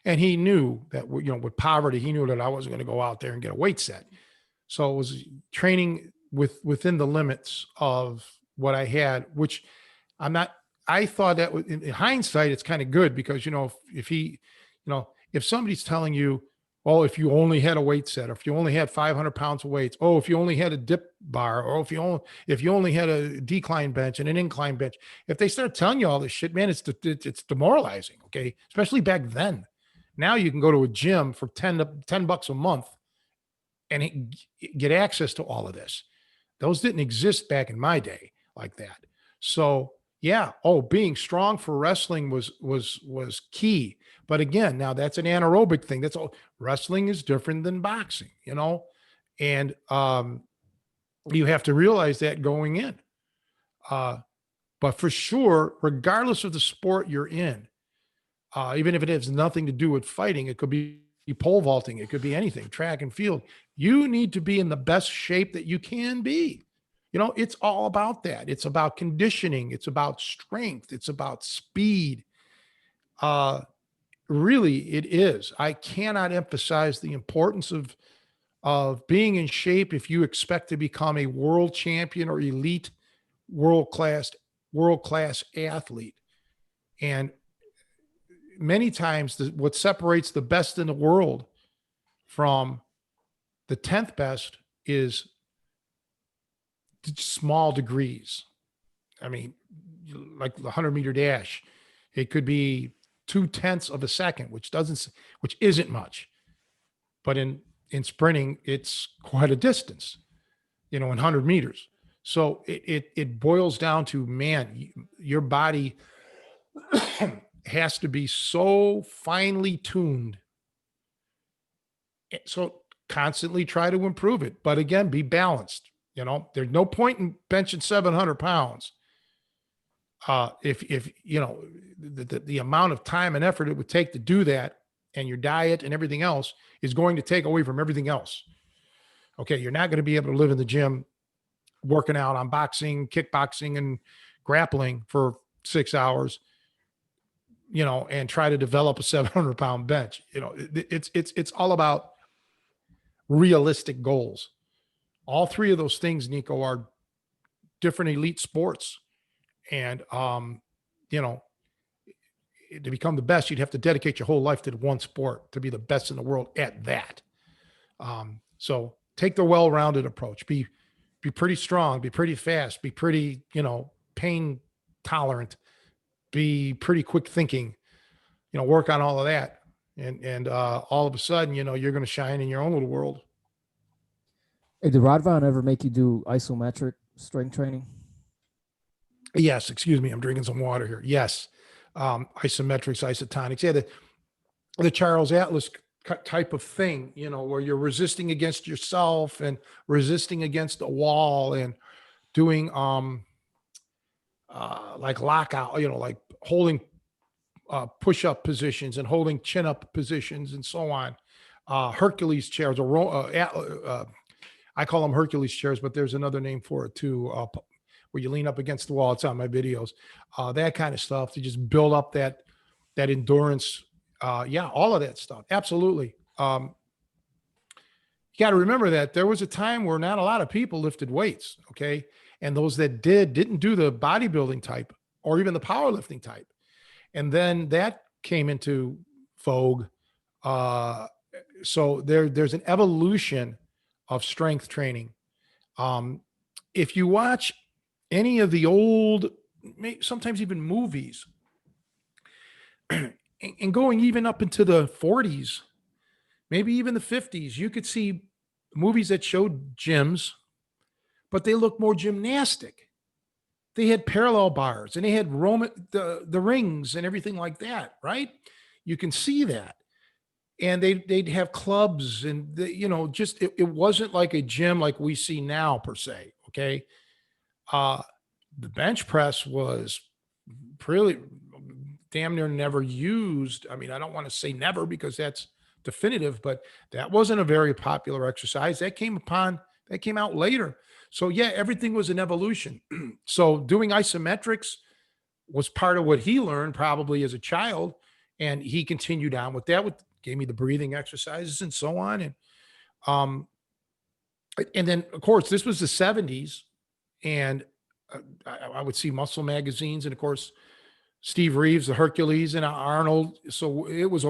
and he knew that, you know, with poverty, he knew that I wasn't going to go out there and get a weight set. So it was training within the limits of what I had, which I thought that in hindsight, it's kind of good because, you know, if he, you know, if somebody's telling you, oh, if you only had a weight set, or if you only had 500 pounds of weights, oh, if you only had a dip bar, or if you only had a decline bench and an incline bench, if they start telling you all this shit, man, it's demoralizing. Okay. Especially back then. Now you can go to a gym for $10 a month and get access to all of this. Those didn't exist back in my day like that. So yeah. Oh, being strong for wrestling was key. But again, now that's an anaerobic thing. That's all. Wrestling is different than boxing, you know, and you have to realize that going in. But for sure, regardless of the sport you're in, even if it has nothing to do with fighting, it could be pole vaulting, it could be anything, track and field. You need to be in the best shape that you can be. You know, it's all about that. It's about conditioning. It's about strength. It's about speed. Really, it is. I cannot emphasize the importance of being in shape if you expect to become a world champion or elite world class athlete. And many times what separates the best in the world from the 10th best is small degrees. I mean, like the 100-meter dash, it could be 0.2 of a second, which isn't much, but in sprinting, it's quite a distance, you know, in 100 meters. So it boils down to, man, your body has to be so finely tuned. So constantly try to improve it. But again, be balanced. You know, there's no point in benching 700 pounds. If you know, the amount of time and effort it would take to do that, and your diet and everything else is going to take away from everything else. Okay. You're not going to be able to live in the gym working out on boxing, kickboxing, and grappling for 6 hours, you know, and try to develop a 700-pound bench. You know, it's all about realistic goals. All three of those things, Nico, are different elite sports. And, you know, to become the best, you'd have to dedicate your whole life to the one sport to be the best in the world at that. So take the well-rounded approach, be pretty strong, be pretty fast, be pretty, you know, pain tolerant, be pretty quick thinking, you know, work on all of that. And all of a sudden, you know, you're going to shine in your own little world. Hey, did Rodvan ever make you do isometric strength training? Yes. Excuse me. I'm drinking some water here. Yes. Isometrics, isotonics. Yeah. The Charles Atlas type of thing, you know, where you're resisting against yourself and resisting against a wall and doing, like lockout, you know, like holding, push-up positions and holding chin-up positions and so on. Hercules chairs, I call them Hercules chairs, but there's another name for it too, where you lean up against the wall. It's on my videos. That kind of stuff to just build up that endurance. Yeah, all of that stuff. Absolutely. You got to remember that there was a time where not a lot of people lifted weights. Okay. And those that didn't do the bodybuilding type or even the powerlifting type. And then that came into vogue. So there's an evolution of strength training. If you watch any of the old, sometimes even movies, and going even up into the 40s, maybe even the 50s, you could see movies that showed gyms, but they looked more gymnastic. They had parallel bars and they had the rings and everything like that, right? You can see that. And they'd have clubs and just it wasn't like a gym like we see now per se. Okay. Uh the bench press was really damn near never used. I mean, I don't want to say never because that's definitive, but that wasn't a very popular exercise. That came out later. So yeah, everything was an evolution. So doing isometrics was part of what he learned probably as a child, and he continued on with that. With gave me the breathing exercises and so on, um, and then of course this was the '70s, and I would see muscle magazines, and of course Steve Reeves, the Hercules, and Arnold. So it was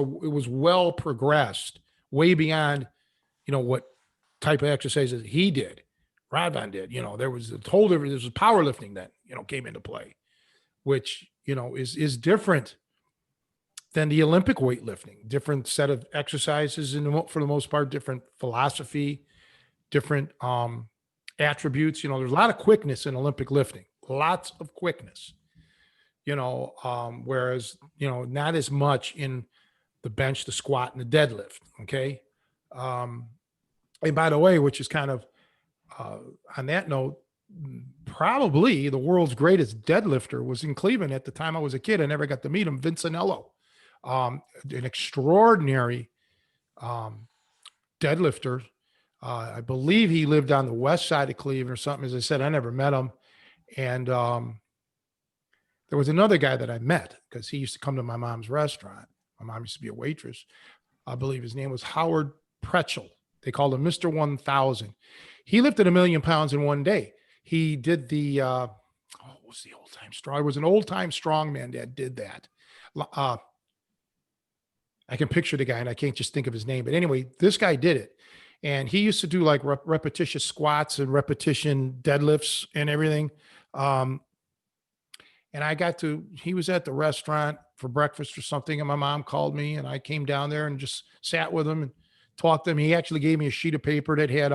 well progressed, way beyond what type of exercises he did, Rodvan did. There was a whole different. There was powerlifting that came into play, which is different than the Olympic weightlifting. Different set of exercises, and for the most part, different philosophy, different attributes. There's a lot of quickness in Olympic lifting, lots of quickness. Whereas not as much in the bench, the squat, and the deadlift. Okay. And by the way, which is kind of on that note, probably the world's greatest deadlifter was in Cleveland at the time I was a kid. I never got to meet him, Vincenello, an extraordinary deadlifter. I believe he lived on the west side of Cleveland or something. As I said, I never met him. And there was another guy that I met because he used to come to my mom's restaurant. My mom used to be a waitress. I believe his name was Howard Pretchel. They called him Mr. 1000. He lifted 1,000,000 pounds in one day. He did the, what was the old time strong? It was an old time strongman that did that. I can picture the guy and I can't just think of his name. But anyway, this guy did it. And he used to do like repetitious squats and repetition deadlifts and everything. And he was at the restaurant for breakfast or something. And my mom called me and I came down there and just sat with him and talked to him. He actually gave me a sheet of paper that had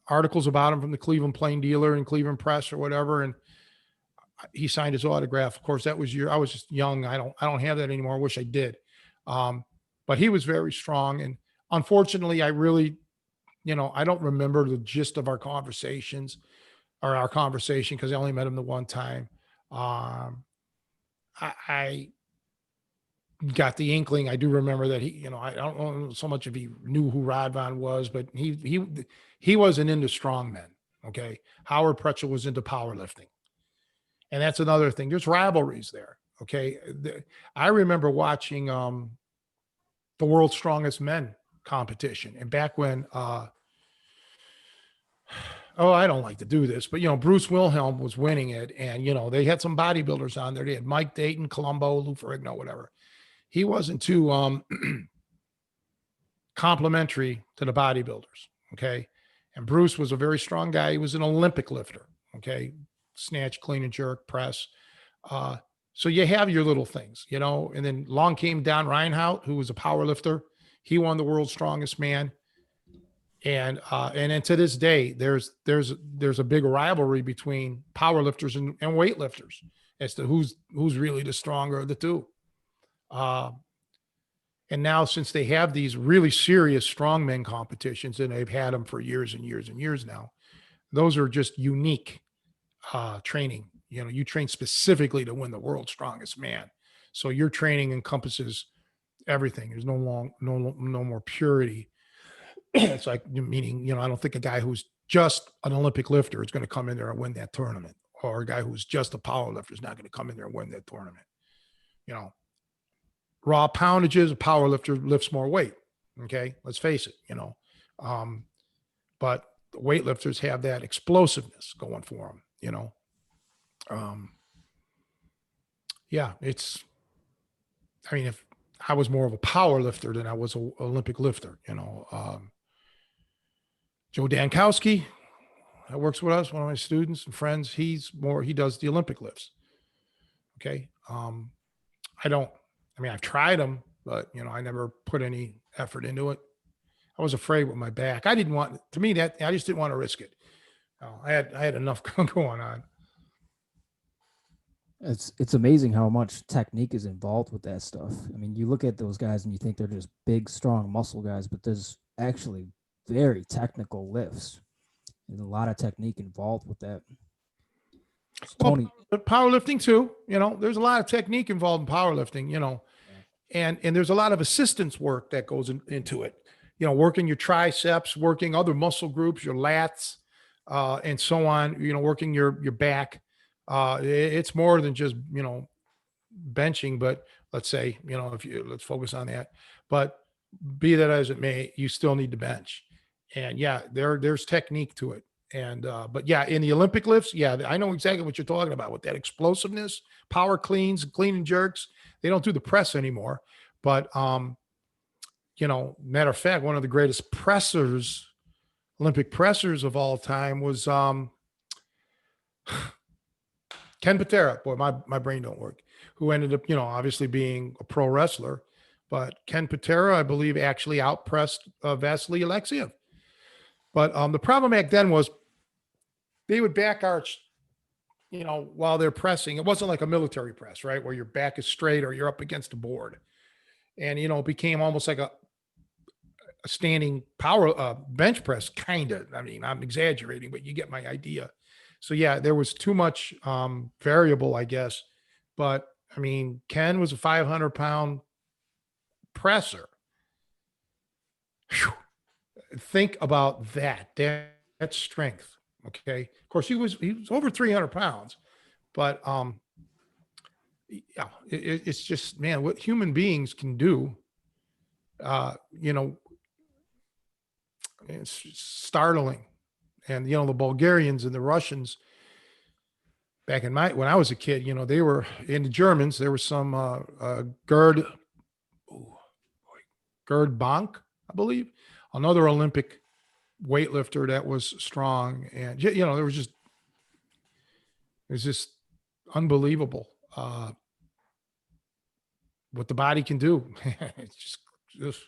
articles about him from the Cleveland Plain Dealer and Cleveland Press or whatever. And he signed his autograph. Of course, I was just young. I don't have that anymore. I wish I did. But he was very strong. And unfortunately, I really, I don't remember the gist of our conversations or our conversation because I only met him the one time. I got the inkling. I do remember that I don't know so much if he knew who Rodvan was, but he wasn't into strongmen. Okay. Howard Pretchel was into powerlifting. And that's another thing. There's rivalries there. Okay. I remember watching the World's Strongest Men competition. And back when I don't like to do this, but Bruce Wilhelm was winning it. And they had some bodybuilders on there. They had Mike Dayton, Columbo, Lou Ferrigno, whatever. He wasn't too complimentary to the bodybuilders. Okay. And Bruce was a very strong guy. He was an Olympic lifter. Okay. Snatch, clean and jerk, press. So you have your little things, and then along came Don Reinhardt, who was a power lifter. He won the World's Strongest Man. And then to this day, there's a big rivalry between power lifters and weightlifters as to who's really the stronger of the two. And now since they have these really serious strongmen competitions, and they've had them for years and years and years now, those are just unique training. You train specifically to win the World's Strongest Man. So your training encompasses everything. There's no more purity. It's like, meaning, I don't think a guy who's just an Olympic lifter is going to come in there and win that tournament, or a guy who's just a power lifter is not going to come in there and win that tournament. Raw poundages, a power lifter lifts more weight. Okay. Let's face it, but the weightlifters have that explosiveness going for them, if I was more of a power lifter than I was an Olympic lifter, Joe Dankowski, that works with us, one of my students and friends, he does the Olympic lifts. Okay. I've tried them but I never put any effort into it. I was afraid with my back. I didn't want, to me, that I just didn't want to risk it. I had enough going on. It's amazing how much technique is involved with that stuff. I mean, you look at those guys and you think they're just big, strong muscle guys, but there's actually very technical lifts. There's a lot of technique involved with that. So, Tony, but powerlifting too, there's a lot of technique involved in powerlifting, and there's a lot of assistance work that goes into it, working your triceps, working other muscle groups, your lats, and so on, working your back. It's more than just, benching, but let's say, let's focus on that, but be that as it may, you still need to bench. And yeah, there's technique to it. And, but yeah, in the Olympic lifts, yeah, I know exactly what you're talking about with that explosiveness, power cleans, clean and jerks. They don't do the press anymore, but, matter of fact, one of the greatest pressers, Olympic pressers of all time was, Ken Patera, boy, my brain don't work, who ended up, obviously being a pro wrestler, but Ken Patera, I believe, actually outpressed Vasily Alexiev. But the problem back then was they would back arch, while they're pressing. It wasn't like a military press, right, where your back is straight or you're up against a board. And, it became almost like a standing power bench press, kind of. I mean, I'm exaggerating, but you get my idea. So, yeah, there was too much variable, I guess. But, I mean, Ken was a 500-pound presser. Whew. Think about that. That's strength. Okay. Of course, he was over 300 pounds, but yeah, it's just, man, what human beings can do. It's startling. And the Bulgarians and the Russians back when I was a kid, they were in the Germans. There was some Gerd Bank, I believe, another Olympic weightlifter that was strong, and it was just unbelievable what the body can do. It's just,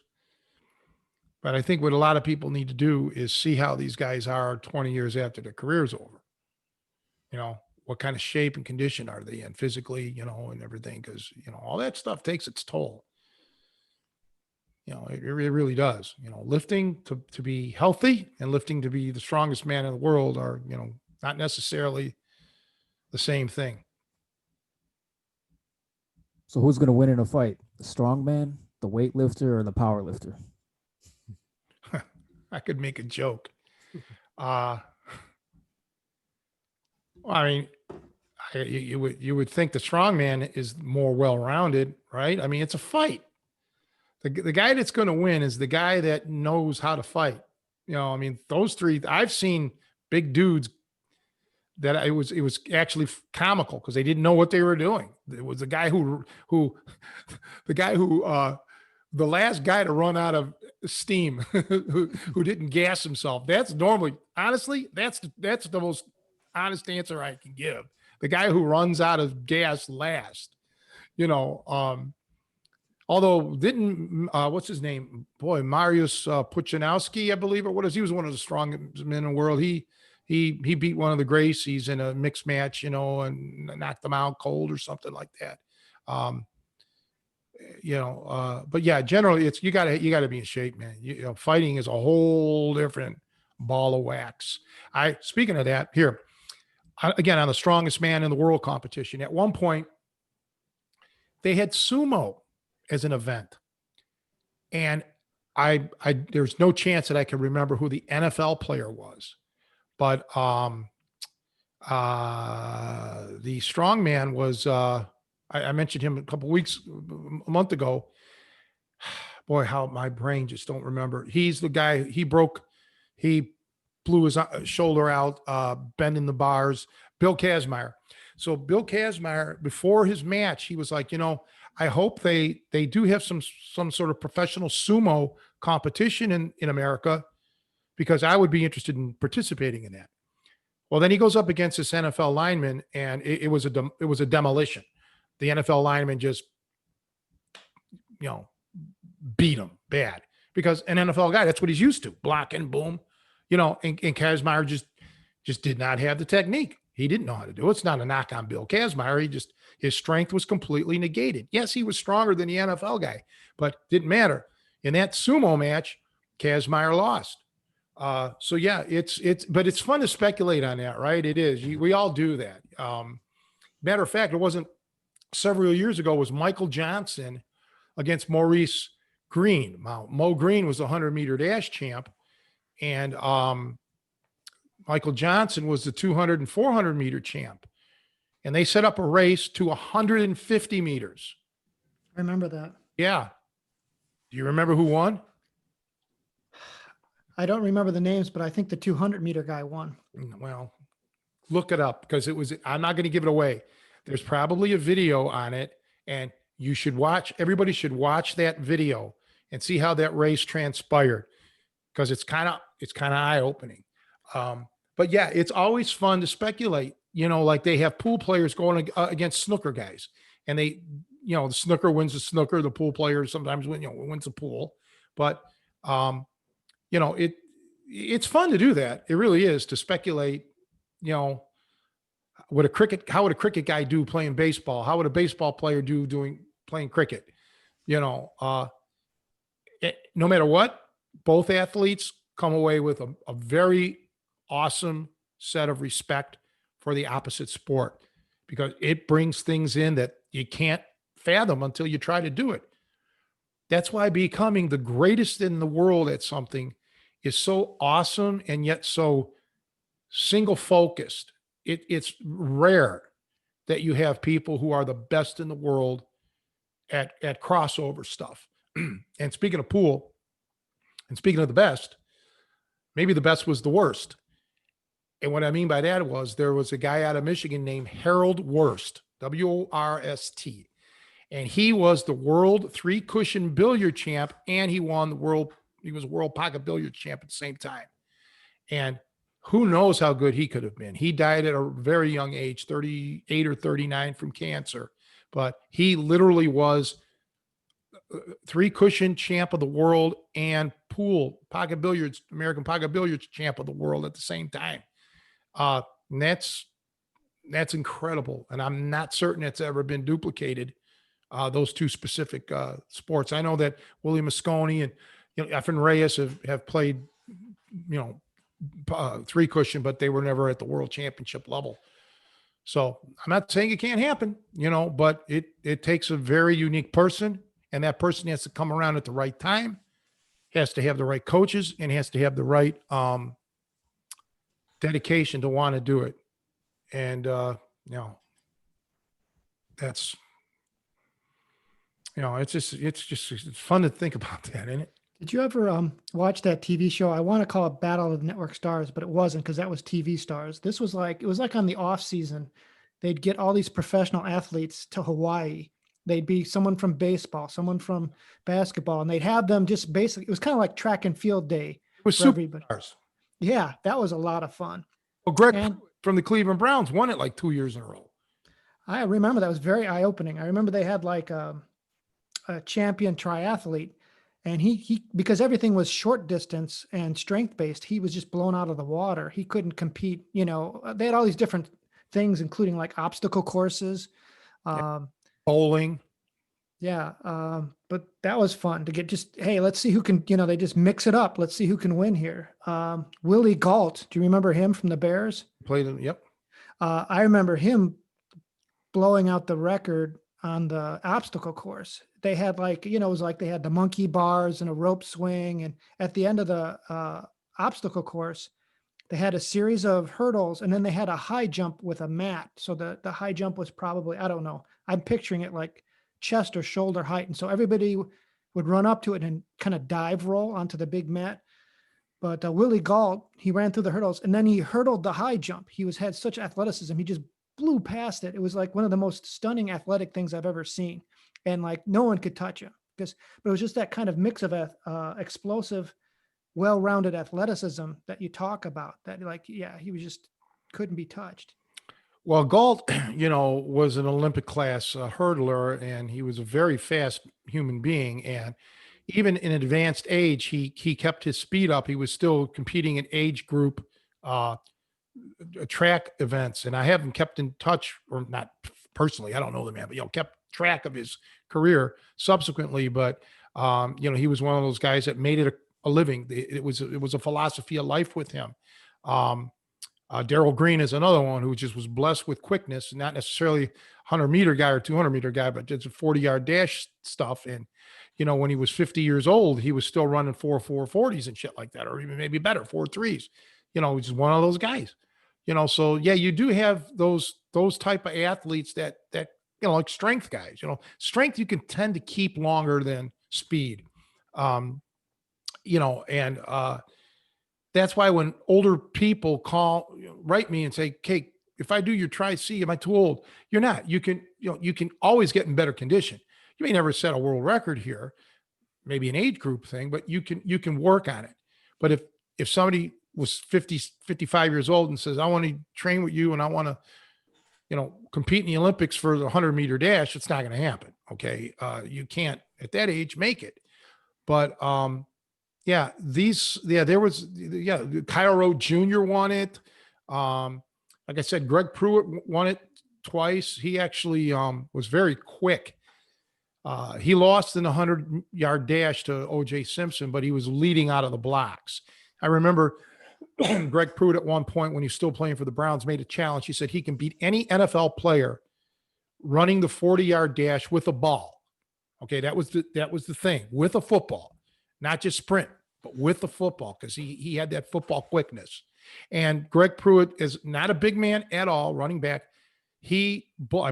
but I think what a lot of people need to do is see how these guys are 20 years after their career's over. What kind of shape and condition are they in physically, and everything, because all that stuff takes its toll. It really does. Lifting to be healthy and lifting to be the strongest man in the world are, not necessarily the same thing. So who's going to win in a fight? The strongman, the weightlifter, or the powerlifter? I could make a joke. I mean, you would think the strongman is more well-rounded, right? I mean, it's a fight. The guy that's going to win is the guy that knows how to fight. I mean, those three, I've seen big dudes that it was actually comical because they didn't know what they were doing. It was the guy the last guy to run out of steam, who didn't gas himself. That's normally, honestly, that's the most honest answer I can give. The guy who runs out of gas last, although didn't, what's his name? Boy, Mariusz Puchanowski, I believe, or what is he was one of the strongest men in the world. He beat one of the Gracies in a mixed match, and knocked them out cold or something like that. But yeah, generally it's, you gotta be in shape, man. Fighting is a whole different ball of wax. Speaking of that, here, again, on the strongest man in the world competition, at one point they had sumo as an event. And there's no chance that I can remember who the NFL player was, but the strongman was, I mentioned him a month ago. Boy, how my brain just don't remember. He's the guy, he blew his shoulder out, bending the bars, Bill Kasmeier. So Bill Kasmeier, before his match, he was like, I hope they do have some sort of professional sumo competition in America, because I would be interested in participating in that. Well, then he goes up against this NFL lineman, and it was a demolition. The NFL lineman just, beat him bad because an NFL guy, that's what he's used to, blocking, boom, and Kasmeier just did not have the technique. He didn't know how to do it. It's not a knock on Bill Kasmeier. His strength was completely negated. Yes, he was stronger than the NFL guy, but didn't matter. In that sumo match, Kasmeier lost. So yeah, but it's fun to speculate on that, right? It is. We all do that. Matter of fact, it wasn't several years ago, was Michael Johnson against Maurice Green. Mo Green was the 100-meter dash champ, and Michael Johnson was the 200 and 400-meter champ. And they set up a race to 150 meters. I remember that. Yeah. Do you remember who won? I don't remember the names, but I think the 200-meter guy won. Well, look it up because I'm not going to give it away. There's probably a video on it, and everybody should watch that video and see how that race transpired because it's kind of eye-opening. But yeah, it's always fun to speculate, like they have pool players going against snooker guys, and the snooker wins the snooker, the pool player sometimes wins the pool. But, it's fun to do that. It really is, to speculate, how would a cricket guy do playing baseball? How would a baseball player do playing cricket? No matter what, both athletes come away with a very awesome set of respect for the opposite sport because it brings things in that you can't fathom until you try to do it. That's why becoming the greatest in the world at something is so awesome and yet so single focused. It's rare that you have people who are the best in the world at crossover stuff. And speaking of pool and speaking of the best, maybe the best was the worst. And what I mean by that was there was a guy out of Michigan named Harold Wurst, W-O-R-S-T. And he was the world 3-cushion billiard champ, and he was world pocket billiard champ at the same time. And who knows how good he could have been. He died at a very young age, 38 or 39 from cancer. But he literally was 3-cushion champ of the world and American pocket billiards champ of the world at the same time. And that's incredible. And I'm not certain it's ever been duplicated, those two specific sports. I know that Willie Mosconi and Efren Reyes have played, 3-cushion, but they were never at the world championship level. So I'm not saying it can't happen, but it takes a very unique person, and that person has to come around at the right time, has to have the right coaches, and has to have the right dedication to want to do it. And that's it's fun to think about that, isn't it? Did you ever watch that TV show? I want to call it Battle of the Network Stars, but it wasn't because that was TV stars. It was like on the off season. They'd get all these professional athletes to Hawaii. They'd be someone from baseball, someone from basketball, and they'd have them just basically, it was kind of like track and field day. It was for everybody. Superstars. Yeah, that was a lot of fun. Well, Greg Pruitt from the Cleveland Browns won it like 2 years in a row. I remember that was very eye-opening. I remember they had like a champion triathlete, and he because everything was short distance and strength based, he was just blown out of the water. He couldn't compete. They had all these different things, including like obstacle courses, bowling. Yeah. But that was fun to get hey, let's see who can, they just mix it up. Let's see who can win here. Willie Gault. Do you remember him from the Bears? Played him. Yep. I remember him blowing out the record on the obstacle course. They had it was like they had the monkey bars and a rope swing. And at the end of the obstacle course, they had a series of hurdles, and then they had a high jump with a mat. So the high jump was probably, I don't know, I'm picturing it like chest or shoulder height. And so everybody would run up to it and kind of dive roll onto the big mat. But Willie Gault, he ran through the hurdles, and then he hurdled the high jump. He had such athleticism. He just blew past it. It was like one of the most stunning athletic things I've ever seen. And like no one could touch him but it was just that kind of mix of explosive, well-rounded athleticism that you talk about that he was just couldn't be touched. Well, Gault, was an Olympic class hurdler, and he was a very fast human being. And even in advanced age, he kept his speed up. He was still competing in age group track events, and I haven't kept in touch, or not personally. I don't know the man, but kept track of his career subsequently. But he was one of those guys that made it a living. It was a philosophy of life with him. Daryl Green is another one who just was blessed with quickness, not necessarily 100-meter guy or 200-meter guy, but just a 40-yard dash stuff. And when he was 50 years old, he was still running 4.40s and shit like that, or even maybe better 4.3s. He's just one of those guys. So yeah, you do have those type of athletes that like strength guys. Strength you can tend to keep longer than speed. And that's why when older people write me and say, "Hey, if I do your Tri-C, am I too old?" You're not. You can always get in better condition. You may never set a world record here, maybe an age group thing, but you can work on it. But if somebody was 50, 55 years old and says, "I want to train with you and I want to, compete in the Olympics for the 100-meter dash," it's not going to happen. Okay. You can't at that age make it. But, there was, Kyle Rowe Jr. won it. Like I said, Greg Pruitt won it twice. He actually, was very quick. He lost in the 100-yard dash to OJ Simpson, but he was leading out of the blocks. I remember Greg Pruitt at one point, when he was still playing for the Browns, made a challenge. He said he can beat any NFL player running the 40-yard dash with a ball. Okay, that was the thing, with a football, not just sprint, but with the football, because he had that football quickness. And Greg Pruitt is not a big man at all, running back. I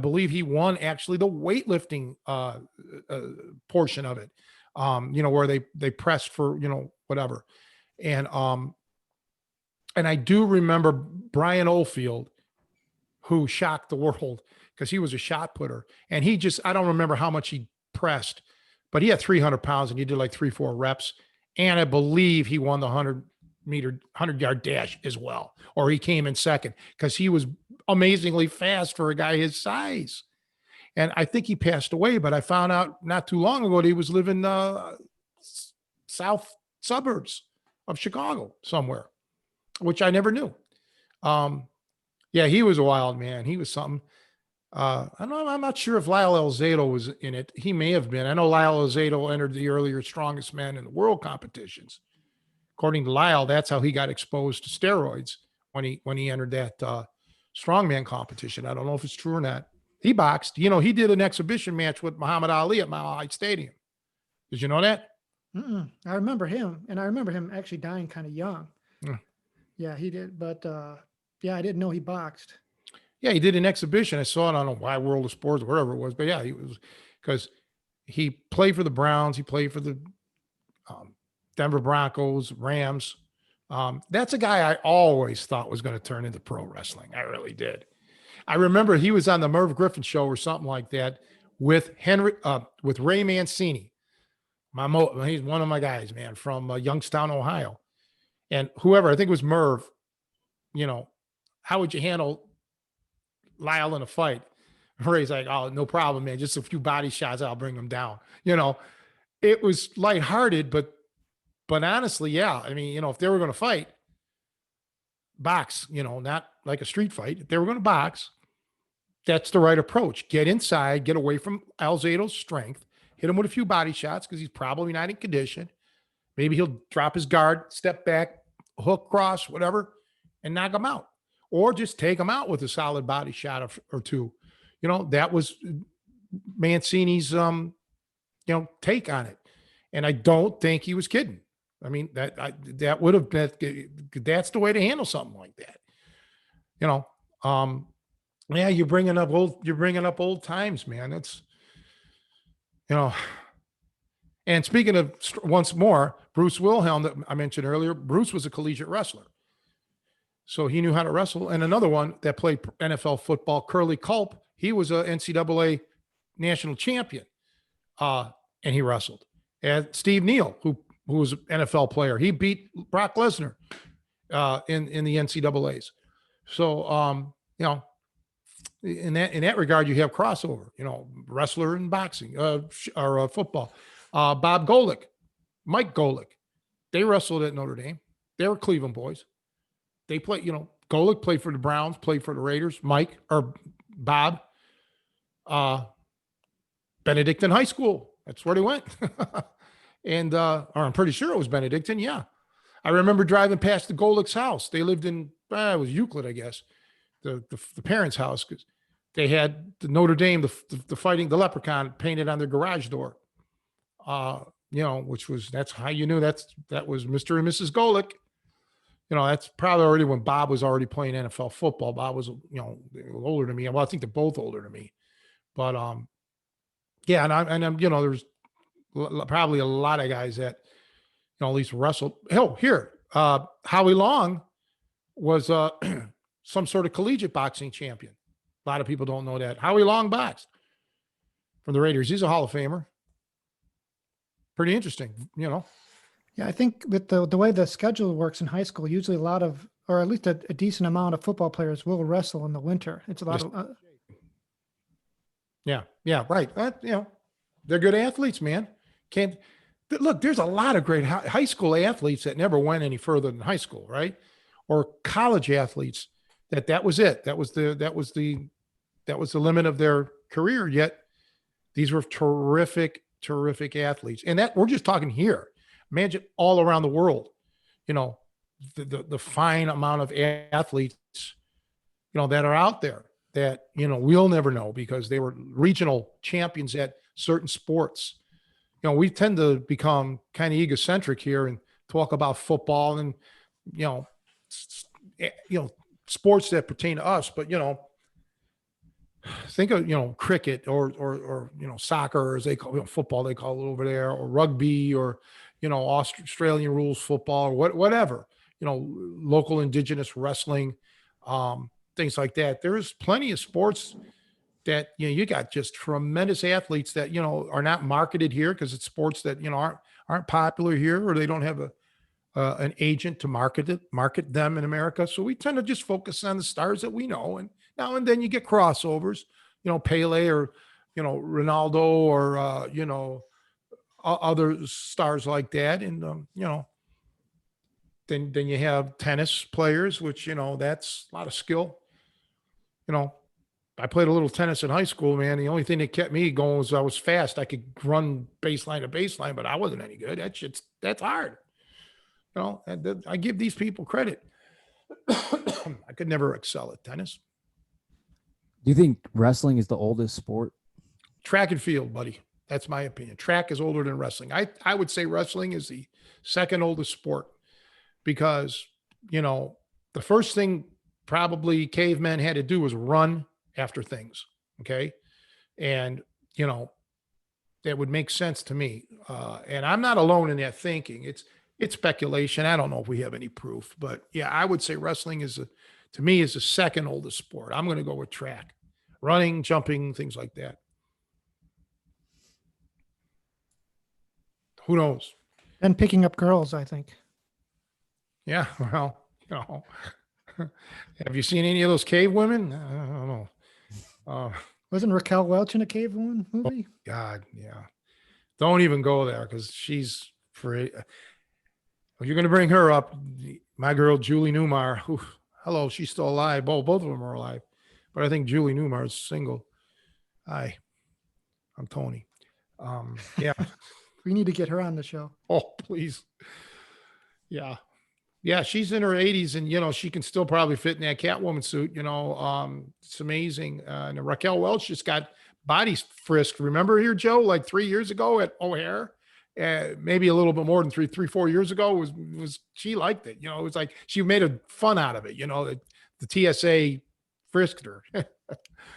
believe he won actually the weightlifting portion of it, where they pressed for, whatever. And I do remember Brian Oldfield, who shocked the world because he was a shot putter. And I don't remember how much he pressed, but he had 300 pounds and he did like 3-4 reps. And I believe he won the 100-yard dash as well, or he came in second, because he was amazingly fast for a guy his size. And I think he passed away, but I found out not too long ago that he was living south suburbs of Chicago somewhere, which I never knew. He was a wild man. He was something. I'm not sure if Lyle Alzado was in it. He may have been. I know Lyle Alzado entered the earlier strongest man in the world competitions. According to Lyle, that's how he got exposed to steroids when he entered that strongman competition. I don't know if it's true or not. He boxed. He did an exhibition match with Muhammad Ali at Mile High Stadium. Did you know that? I remember him, and I remember him actually dying kind of young. Mm. Yeah, he did. But I didn't know he boxed. Yeah, he did an exhibition. I saw it on a Wide World of Sports or wherever it was. But yeah, he was, because he played for the Browns. He played for the Denver Broncos, Rams. That's a guy I always thought was going to turn into pro wrestling. I really did. I remember he was on the Merv Griffin show or something like that with Ray Mancini. He's one of my guys, man, from Youngstown, Ohio. And whoever, I think it was Merv, how would you handle Lyle in a fight? Ray's like, "Oh, no problem, man. Just a few body shots, I'll bring him down." It was lighthearted, but honestly, yeah. I mean, if they were going to fight, box, not like a street fight. If they were going to box, that's the right approach. Get inside, get away from Alzado's strength, hit him with a few body shots because he's probably not in condition. Maybe he'll drop his guard, step back, hook cross, whatever, and knock him out. Or just take him out with a solid body shot or two. That was Mancini's, take on it. And I don't think he was kidding. I mean, that would have been, that's the way to handle something like that. You're bringing up old times, man. It's, and speaking of, once more, Bruce Wilhelm that I mentioned earlier, Bruce was a collegiate wrestler. So he knew how to wrestle. And another one that played NFL football, Curly Culp, he was a NCAA national champion. And he wrestled. And Steve Neal, who was an NFL player, he beat Brock Lesnar in the NCAAs. So, in that regard, you have crossover, wrestler and boxing or football. Bob Golick Mike Golick. They wrestled at Notre Dame. They were Cleveland boys. They played, Golick played for the Browns, played for the Raiders. Mike or Bob, Benedictine High School. That's where they went. And or I'm pretty sure it was Benedictine. Yeah. I remember driving past the Golick's house. They lived in, it was Euclid, I guess, the parents' house, because they had the Notre Dame, the fighting, the leprechaun painted on their garage door. That's how you knew that was Mr. and Mrs. Golick. That's probably already when Bob was already playing NFL football. Bob was, older than me. Well, I think they're both older than me, but, yeah. And I'm, there's probably a lot of guys that, at least wrestled. Hell, here, Howie Long was, some sort of collegiate boxing champion. A lot of people don't know that. Howie Long boxed from the Raiders. He's a Hall of Famer. Pretty interesting, Yeah, I think with the way the schedule works in high school, usually a lot of, or at least a decent amount of football players will wrestle in the winter. It's a lot of. Yeah, right. They're good athletes, man. Look, there's a lot of great high school athletes that never went any further than high school, right? Or college athletes that was it. That was the limit of their career. Yet these were terrific athletes. And that we're just talking here. Imagine all around the world, the fine amount of athletes, that are out there that, we'll never know because they were regional champions at certain sports. We tend to become kind of egocentric here and talk about football and, sports that pertain to us, but, think of, cricket or soccer, as they call football, they call it over there, or rugby, or, Australian rules football, or whatever, local indigenous wrestling, things like that. There's plenty of sports that, you got just tremendous athletes that, are not marketed here because it's sports that, aren't popular here, or they don't have an agent to market them in America. So we tend to just focus on the stars that we know. And now and then you get crossovers, Pele or, Ronaldo or, other stars like that. And, then you have tennis players, which, that's a lot of skill. I played a little tennis in high school, man. The only thing that kept me going was I was fast. I could run baseline to baseline, but I wasn't any good. That's hard. I give these people credit. I could never excel at tennis. Do you think wrestling is the oldest sport? Track and field, buddy. That's my opinion. Track is older than wrestling. I would say wrestling is the second oldest sport because, the first thing probably cavemen had to do was run after things. Okay. And, that would make sense to me. And I'm not alone in that thinking. It's speculation. I don't know if we have any proof, but yeah, I would say wrestling to me is the second oldest sport. I'm going to go with track, running, jumping, things like that. Who knows? And picking up girls, I think. Yeah. Well, have you seen any of those cave women? I don't know. Wasn't Raquel Welch in a cave woman movie? Oh, God. Yeah. Don't even go there because she's if you're going to bring her up, my girl, Julie Newmar, who, hello, she's still alive. Both of them are alive, but I think Julie Newmar is single. Hi, I'm Tony. Yeah. We need to get her on the show. Oh, please. Yeah. Yeah. She's in her 80s and, she can still probably fit in that Catwoman suit, it's amazing. And Raquel Welch just got body frisked. Remember here, Joe, like 3 years ago at O'Hare? Maybe a little bit more than 4 years ago was she liked it. It was like she made a fun out of it. The TSA frisked her.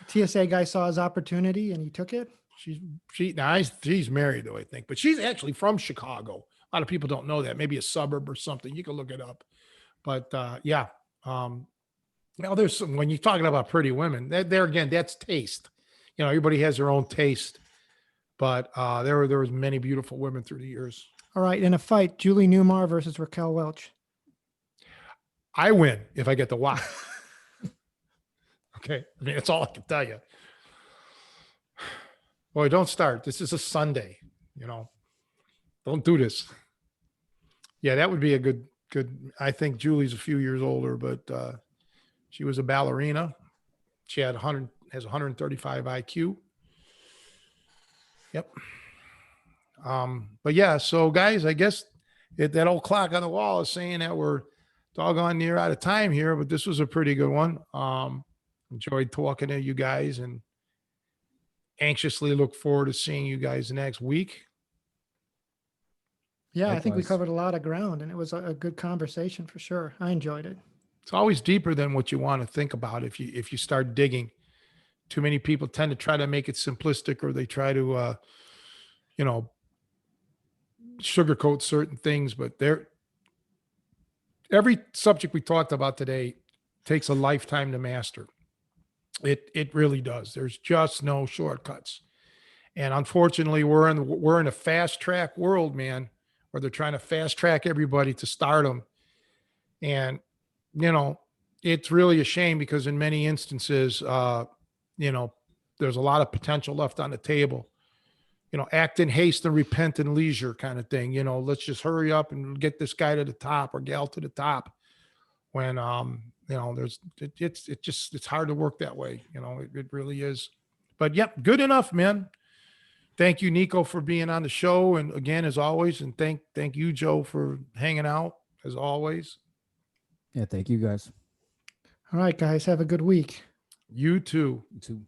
TSA guy saw his opportunity and he took it. She's married though, I think, but she's actually from Chicago. A lot of people don't know that. Maybe a suburb or something. You can look it up. But yeah. There's some, when you're talking about pretty women, there again, that's taste. Everybody has their own taste. But there was many beautiful women through the years. All right, in a fight, Julie Newmar versus Raquel Welch. I win if I get the watch. Okay, that's all I can tell you. Boy, don't start. This is a Sunday. Don't do this. Yeah, that would be a good. I think Julie's a few years older, but she was a ballerina. She had 100, has 135 IQ. Yep. But yeah, so guys, I guess that old clock on the wall is saying that we're doggone near out of time here, but this was a pretty good one. Enjoyed talking to you guys and anxiously look forward to seeing you guys next week. Yeah, I think we Likewise. covered a lot of ground, and it was a good conversation for sure. I enjoyed it. It's always deeper than what you want to think about if you start digging. Too many people tend to try to make it simplistic, or they try to you know, sugarcoat certain things, but every subject we talked about today takes a lifetime to master. It really does. There's just no shortcuts. And unfortunately, we're in a fast track world, man, where they're trying to fast track everybody to stardom. And you know, it's really a shame because in many instances, you know, there's a lot of potential left on the table. You know, act in haste and repent in leisure kind of thing. You know, let's just hurry up and get this guy to the top or gal to the top. When you know, it's hard to work that way. You know, it really is. But yep, good enough, man. Thank you, Nico, for being on the show. And again, as always, and thank you, Joe, for hanging out as always. Yeah, thank you guys. All right, guys, have a good week. You too. You too.